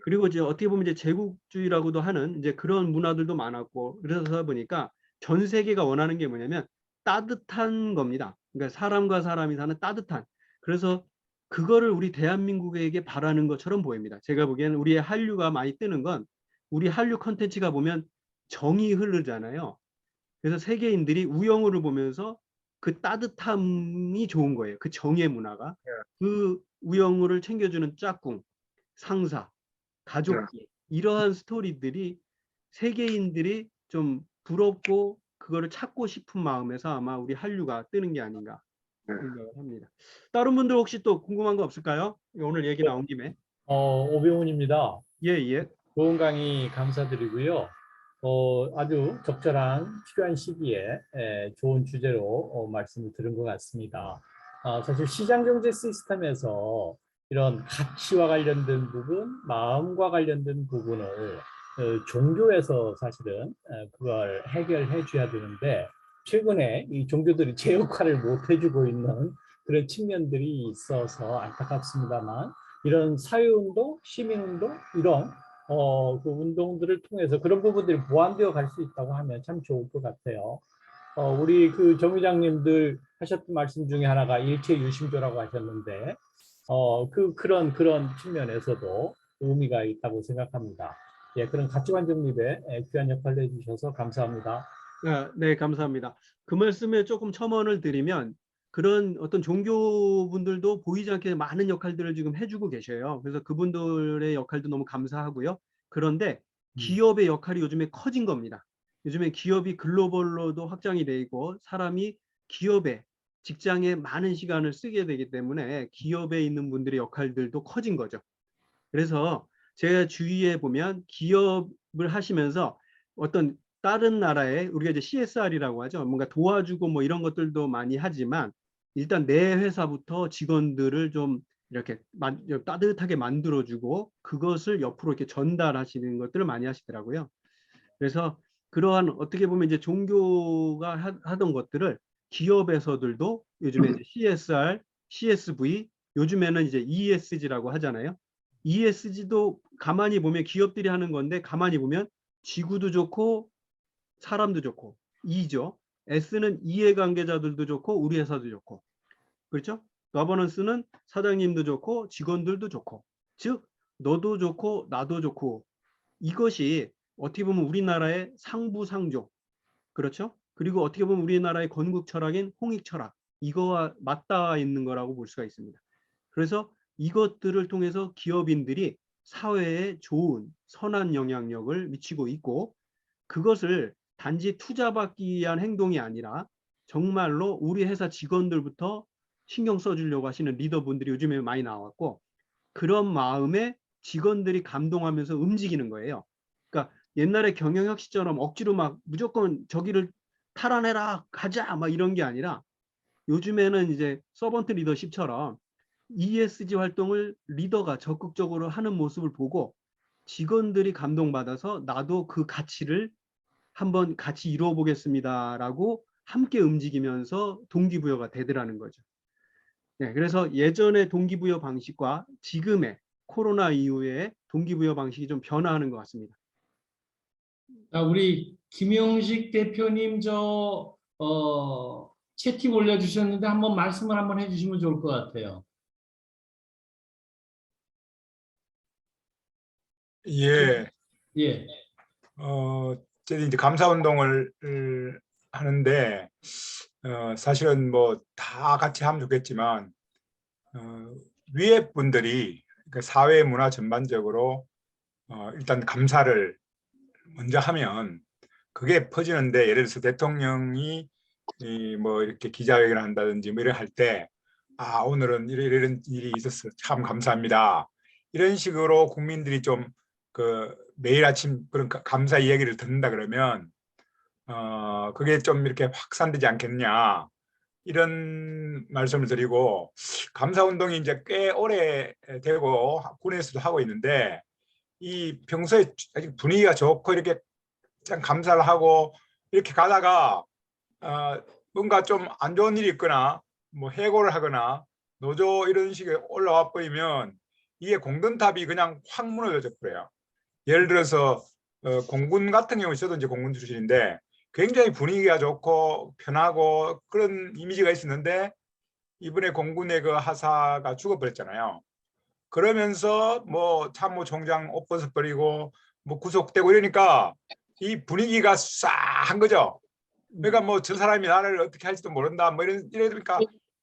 S2: 그리고 이제 어떻게 보면 이제 제국주의라고도 하는 이제 그런 문화들도 많았고, 그러다 보니까 전 세계가 원하는 게 뭐냐면 따뜻한 겁니다. 그러니까 사람과 사람이 사는 따뜻한. 그래서 그거를 우리 대한민국에게 바라는 것처럼 보입니다. 제가 보기에는 우리의 한류가 많이 뜨는 건, 우리 한류 컨텐츠가 보면 정이 흐르잖아요. 그래서 세계인들이 우영우를 보면서 그 따뜻함이 좋은 거예요. 그 정의 문화가. 그 우영우를 챙겨주는 짝꿍, 상사, 가족기 이러한 스토리들이 세계인들이 좀 부럽고 그거를 찾고 싶은 마음에서 아마 우리 한류가 뜨는 게 아닌가 생각을 합니다. 다른 분들 혹시 또 궁금한 거 없을까요? 오늘 얘기 나온 김에.
S9: 오병훈입니다.
S2: 예, 예.
S9: 좋은 강의 감사드리고요. 아주 적절한 필요한 시기에 좋은 주제로 말씀을 들은 것 같습니다. 사실 시장경제 시스템에서 이런 가치와 관련된 부분, 마음과 관련된 부분을 종교에서 사실은 그걸 해결해 줘야 되는데 최근에 이 종교들이 제 역할을 못 해주고 있는 그런 측면들이 있어서 안타깝습니다만 이런 사회운동, 시민운동 이런 그 운동들을 통해서 그런 부분들이 보완되어 갈 수 있다고 하면 참 좋을 것 같아요. 우리 그 정 회장님들 하셨던 말씀 중에 하나가 일체 유심조라고 하셨는데 그런 측면에서도 의미가 있다고 생각합니다. 예, 그런 가치관 정립에 귀한 역할을 해주셔서 감사합니다.
S2: 네, 감사합니다. 그 말씀에 조금 첨언을 드리면 그런 어떤 종교분들도 보이지 않게 많은 역할들을 지금 해주고 계셔요. 그래서 그분들의 역할도 너무 감사하고요. 그런데 기업의 역할이 요즘에 커진 겁니다. 요즘에 기업이 글로벌로도 확장이 돼 있고 사람이 기업에 직장에 많은 시간을 쓰게 되기 때문에 기업에 있는 분들의 역할들도 커진 거죠. 그래서 제가 주위에 보면 기업을 하시면서 어떤 다른 나라에 우리가 이제 CSR이라고 하죠. 뭔가 도와주고 뭐 이런 것들도 많이 하지만 일단 내 회사부터 직원들을 좀 이렇게 따뜻하게 만들어주고 그것을 옆으로 이렇게 전달하시는 것들을 많이 하시더라고요. 그래서 그러한 어떻게 보면 이제 종교가 하던 것들을 기업에서들도 요즘에 이제 CSR, CSV, 요즘에는 이제 ESG라고 하잖아요. ESG도 가만히 보면 기업들이 하는 건데 가만히 보면 지구도 좋고 사람도 좋고 E죠. S는 이해관계자들도 좋고 우리 회사도 좋고 그렇죠? 거버넌스는 사장님도 좋고 직원들도 좋고 즉 너도 좋고 나도 좋고 이것이 어떻게 보면 우리나라의 상부상조 그렇죠? 그리고 어떻게 보면 우리나라의 건국 철학인 홍익 철학 이거와 맞닿아 있는 거라고 볼 수가 있습니다. 그래서 이것들을 통해서 기업인들이 사회에 좋은 선한 영향력을 미치고 있고 그것을 단지 투자받기 위한 행동이 아니라 정말로 우리 회사 직원들부터 신경 써주려고 하시는 리더분들이 요즘에 많이 나왔고 그런 마음에 직원들이 감동하면서 움직이는 거예요. 그러니까 옛날에 경영학 시처럼 억지로 막 무조건 저기를 탈환해라 가자 막 이런 게 아니라 요즘에는 이제 서번트 리더십처럼 ESG 활동을 리더가 적극적으로 하는 모습을 보고 직원들이 감동받아서 나도 그 가치를 한번 같이 이루어 보겠습니다라고 함께 움직이면서 동기부여가 되더라는 거죠. 네, 그래서 예전의 동기부여 방식과 지금의 코로나 이후에 동기부여 방식이 좀 변화하는 것 같습니다.
S1: 우리 김영식 대표님 채팅 올려주셨는데 한번 말씀을 한번 해주시면 좋을 것 같아요.
S7: 예,
S1: 예.
S7: 저희 이제 감사운동을 하는데 사실은 뭐 다 같이 하면 좋겠지만 위에 분들이 그러니까 사회 문화 전반적으로 일단 감사를 먼저 하면 그게 퍼지는데 예를 들어서 대통령이 뭐 이렇게 기자회견을 한다든지 뭐 이런 할 때 오늘은 이런 일이 있었어 참 감사합니다 이런 식으로 국민들이 좀 그 매일 아침 그런 감사 이야기를 듣는다 그러면 그게 좀 이렇게 확산되지 않겠냐 이런 말씀을 드리고 감사운동이 이제 꽤 오래 되고 군에서도 하고 있는데 이 평소에 아직 분위기가 좋고 이렇게 참 감사를 하고 이렇게 가다가 뭔가 좀 안 좋은 일이 있거나 뭐 해고를 하거나 노조 이런 식의 올라와 버리면 이게 공든탑이 그냥 확 무너져 버려요. 예를 들어서 공군 같은 경우 저도 이제 공군 출신인데 굉장히 분위기가 좋고 편하고 그런 이미지가 있었는데 이번에 공군의 그 하사가 죽어버렸잖아요. 그러면서 뭐 참모총장 옷 벗어버리고 뭐 구속되고 이러니까 이 분위기가 싸한 거죠.
S10: 그러니까 뭐 저 사람이 나를 어떻게 할지도 모른다 뭐 이러니까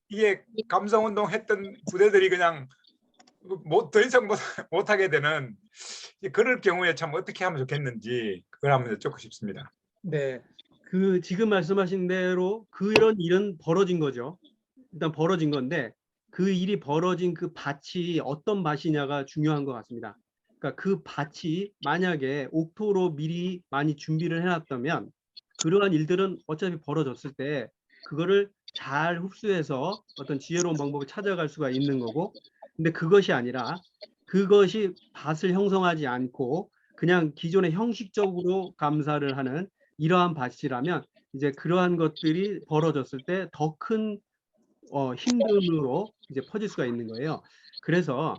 S10: 이게 감성운동 했던 부대들이 그냥 더 이상 못하게 되는 그럴 경우에 참 어떻게 하면 좋겠는지 그걸 한번 여쭙고 싶습니다.
S2: 네, 그 지금 말씀하신 대로 그런 일은 벌어진 거죠. 일단 벌어진 건데 그 일이 벌어진 그 밭이 어떤 밭이냐가 중요한 것 같습니다. 그러니까 그 밭이 만약에 옥토로 미리 많이 준비를 해놨다면 그러한 일들은 어차피 벌어졌을 때 그거를 잘 흡수해서 어떤 지혜로운 방법을 찾아갈 수가 있는 거고, 근데 그것이 아니라 그것이 밭을 형성하지 않고 그냥 기존의 형식적으로 감사를 하는 이러한 밭이라면 이제 그러한 것들이 벌어졌을 때 더 큰 힘듦으로 이제 퍼질 수가 있는 거예요. 그래서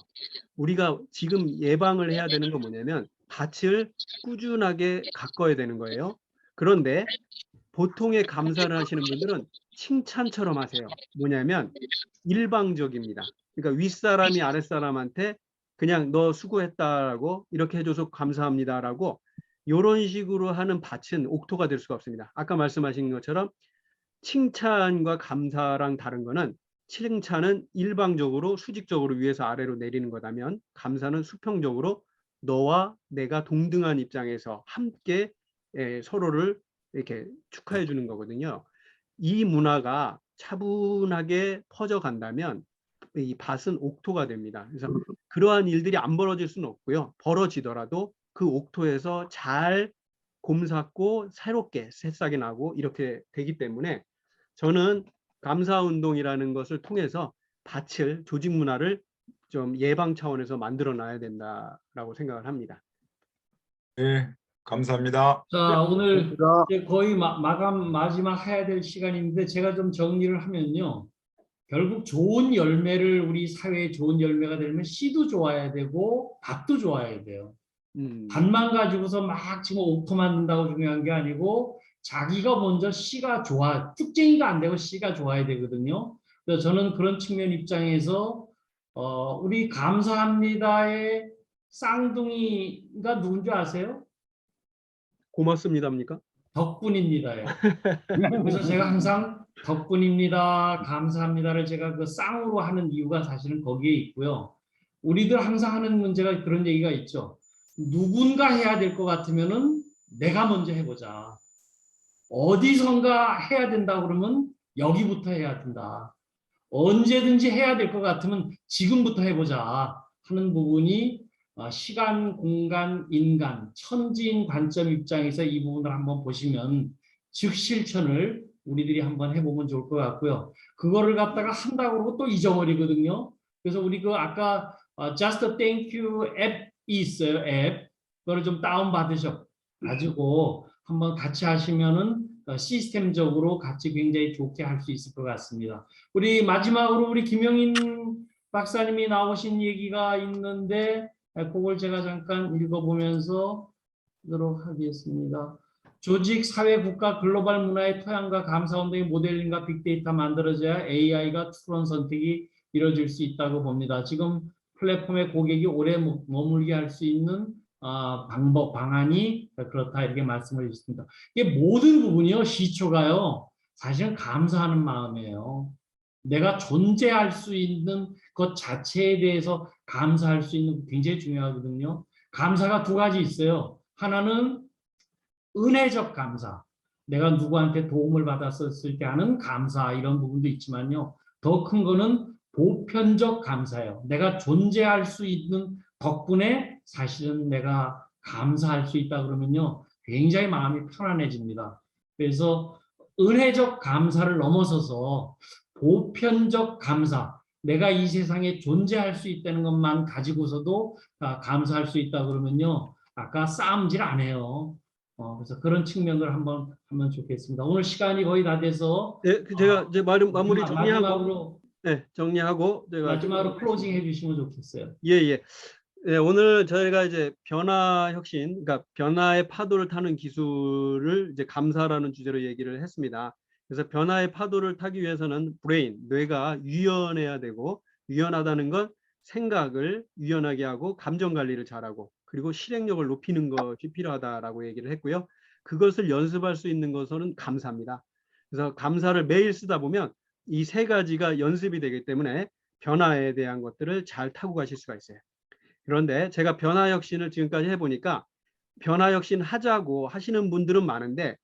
S2: 우리가 지금 예방을 해야 되는 건 뭐냐면 밭을 꾸준하게 가꿔야 되는 거예요. 그런데 보통의 감사를 하시는 분들은 칭찬처럼 하세요. 뭐냐면 일방적입니다. 그러니까 윗사람이 아랫사람한테 그냥 너 수고했다라고 이렇게 해줘서 감사합니다라고 이런 식으로 하는 밭은 옥토가 될 수가 없습니다. 아까 말씀하신 것처럼 칭찬과 감사랑 다른 거는 칭찬은 일방적으로 수직적으로 위에서 아래로 내리는 거다면 감사는 수평적으로 너와 내가 동등한 입장에서 함께 서로를 이렇게 축하해 주는 거거든요. 이 문화가 차분하게 퍼져간다면 이 밭은 옥토가 됩니다. 그래서 그러한 일들이 안 벌어질 수는 없고요. 벌어지더라도 그 옥토에서 잘 곰삭고 새롭게 새싹이 나고 이렇게 되기 때문에 저는 감사운동이라는 것을 통해서 밭을, 조직 문화를 좀 예방 차원에서 만들어 놔야 된다라고 생각을 합니다.
S10: 네, 감사합니다.
S1: 자, 오늘
S3: 감사합니다.
S1: 이제 거의 마감 마지막 해야 될 시간인데 제가 좀 정리를 하면요. 결국 좋은 열매를 우리 사회에 좋은 열매가 되려면 씨도 좋아야 되고 밭도 좋아야 돼요. 밭만 가지고서 막 지금 옥토 만든다고 중요한 게 아니고 자기가 먼저 씨가 좋아, 쭉쟁이가 안 되고 씨가 좋아야 되거든요. 그래서 저는 그런 측면 입장에서 우리 감사합니다의 쌍둥이가 누군지 아세요?
S2: 고맙습니다입니까?
S1: 덕분입니다요. 그래서 제가 항상 덕분입니다, 감사합니다를 제가 그 쌍으로 하는 이유가 사실은 거기에 있고요. 우리들 항상 하는 문제가 그런 얘기가 있죠. 누군가 해야 될 것 같으면은 내가 먼저 해보자. 어디선가 해야 된다 그러면 여기부터 해야 된다. 언제든지 해야 될 것 같으면 지금부터 해보자 하는 부분이 시간, 공간, 인간, 천지인 관점 입장에서 이 부분을 한번 보시면 즉실천을 우리들이 한번 해보면 좋을 것 같고요. 그거를 갖다가 한다고 그러고 또 잊어버리거든요. 그래서 우리 그 아까 Just a Thank You 앱이 있어요. 앱. 그거를 좀 다운받으셔 가지고 한번 같이 하시면은 시스템적으로 같이 굉장히 좋게 할 수 있을 것 같습니다. 우리 마지막으로 우리 김영인 박사님이 나오신 얘기가 있는데 그걸 제가 잠깐 읽어보면서 하도록 하겠습니다. 조직, 사회, 국가, 글로벌 문화의 토양과 감사운동의 모델링과 빅데이터 만들어져야 AI가 추론 선택이 이루어질 수 있다고 봅니다. 지금 플랫폼의 고객이 오래 머물게 할 수 있는 방법, 방안이 그렇다 이렇게 말씀을 주셨습니다. 이게 모든 부분이요, 시초가요, 사실은 감사하는 마음이에요. 내가 존재할 수 있는 것 자체에 대해서 감사할 수 있는 게 굉장히 중요하거든요. 감사가 두 가지 있어요. 하나는 은혜적 감사. 내가 누구한테 도움을 받았을 때 하는 감사 이런 부분도 있지만요. 더 큰 거는 보편적 감사예요. 내가 존재할 수 있는 덕분에 사실은 내가 감사할 수 있다 그러면요. 굉장히 마음이 편안해집니다. 그래서 은혜적 감사를 넘어서서 보편적 감사, 내가 이 세상에 존재할 수 있다는 것만 가지고서도 감사할 수 있다 그러면요. 아까 싸움질 안 해요. 그래서 그런 측면을 한번 하면 좋겠습니다. 오늘 시간이 거의 다 돼서
S2: 네, 제가 이제 마무리 정리하고
S1: 마지막으로,
S2: 정리하고 제가
S1: 마지막으로 클로징 해주시면 좋겠어요.
S2: 예. 네, 오늘 저희가 이제 변화 혁신, 그러니까 변화의 파도를 타는 기술을 이제 감사라는 주제로 얘기를 했습니다. 그래서 변화의 파도를 타기 위해서는 브레인, 뇌가 유연해야 되고, 유연하다는 건 생각을 유연하게 하고 감정 관리를 잘하고 그리고 실행력을 높이는 것이 필요하다라고 얘기를 했고요. 그것을 연습할 수 있는 것은 감사입니다. 그래서 감사를 매일 쓰다 보면 이 세 가지가 연습이 되기 때문에 변화에 대한 것들을 잘 타고 가실 수가 있어요. 그런데 제가 변화혁신을 지금까지 해보니까 변화혁신 하자고 하시는 분들은 많은데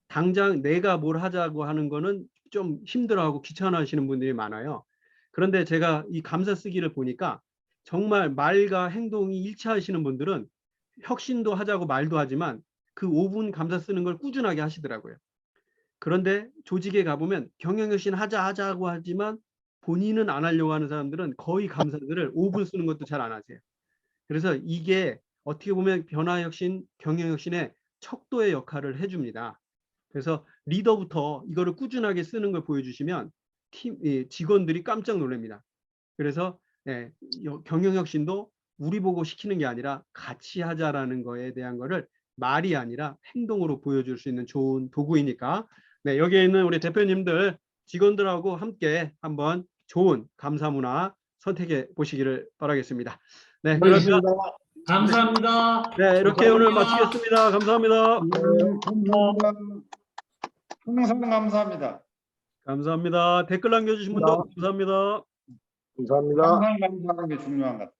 S2: 당장 내가 뭘 하자고 하는 거는 좀 힘들어하고 귀찮아하시는 분들이 많아요. 그런데 제가 이 감사 쓰기를 보니까 정말 말과 행동이 일치하시는 분들은 혁신도 하자고 말도 하지만 그 5분 감사 쓰는 걸 꾸준하게 하시더라고요. 그런데 조직에 가보면 경영혁신 하자고 하지만 본인은 안 하려고 하는 사람들은 거의 감사들을 5분 쓰는 것도 잘 안 하세요. 그래서 이게 어떻게 보면 변화혁신, 경영혁신의 척도의 역할을 해줍니다. 그래서 리더부터 이거를 꾸준하게 쓰는 걸 보여주시면 직원들이 깜짝 놀랍니다. 그래서 경영혁신도 우리 보고 시키는 게 아니라 같이 하자라는 거에 대한 거를 말이 아니라 행동으로 보여줄 수 있는 좋은 도구이니까 여기에 있는 우리 대표님들 직원들하고 함께 한번 좋은 감사 문화 선택해 보시기를 바라겠습니다. 네, 그러면
S1: 감사합니다.
S2: 이렇게 오늘 마치겠습니다. 감사합니다.
S6: 항상 감사합니다.
S2: 감사합니다. 댓글 남겨주신 분도 감사합니다.
S3: 감사합니다.
S6: 항상 감사하는 게 중요한 것 같아요.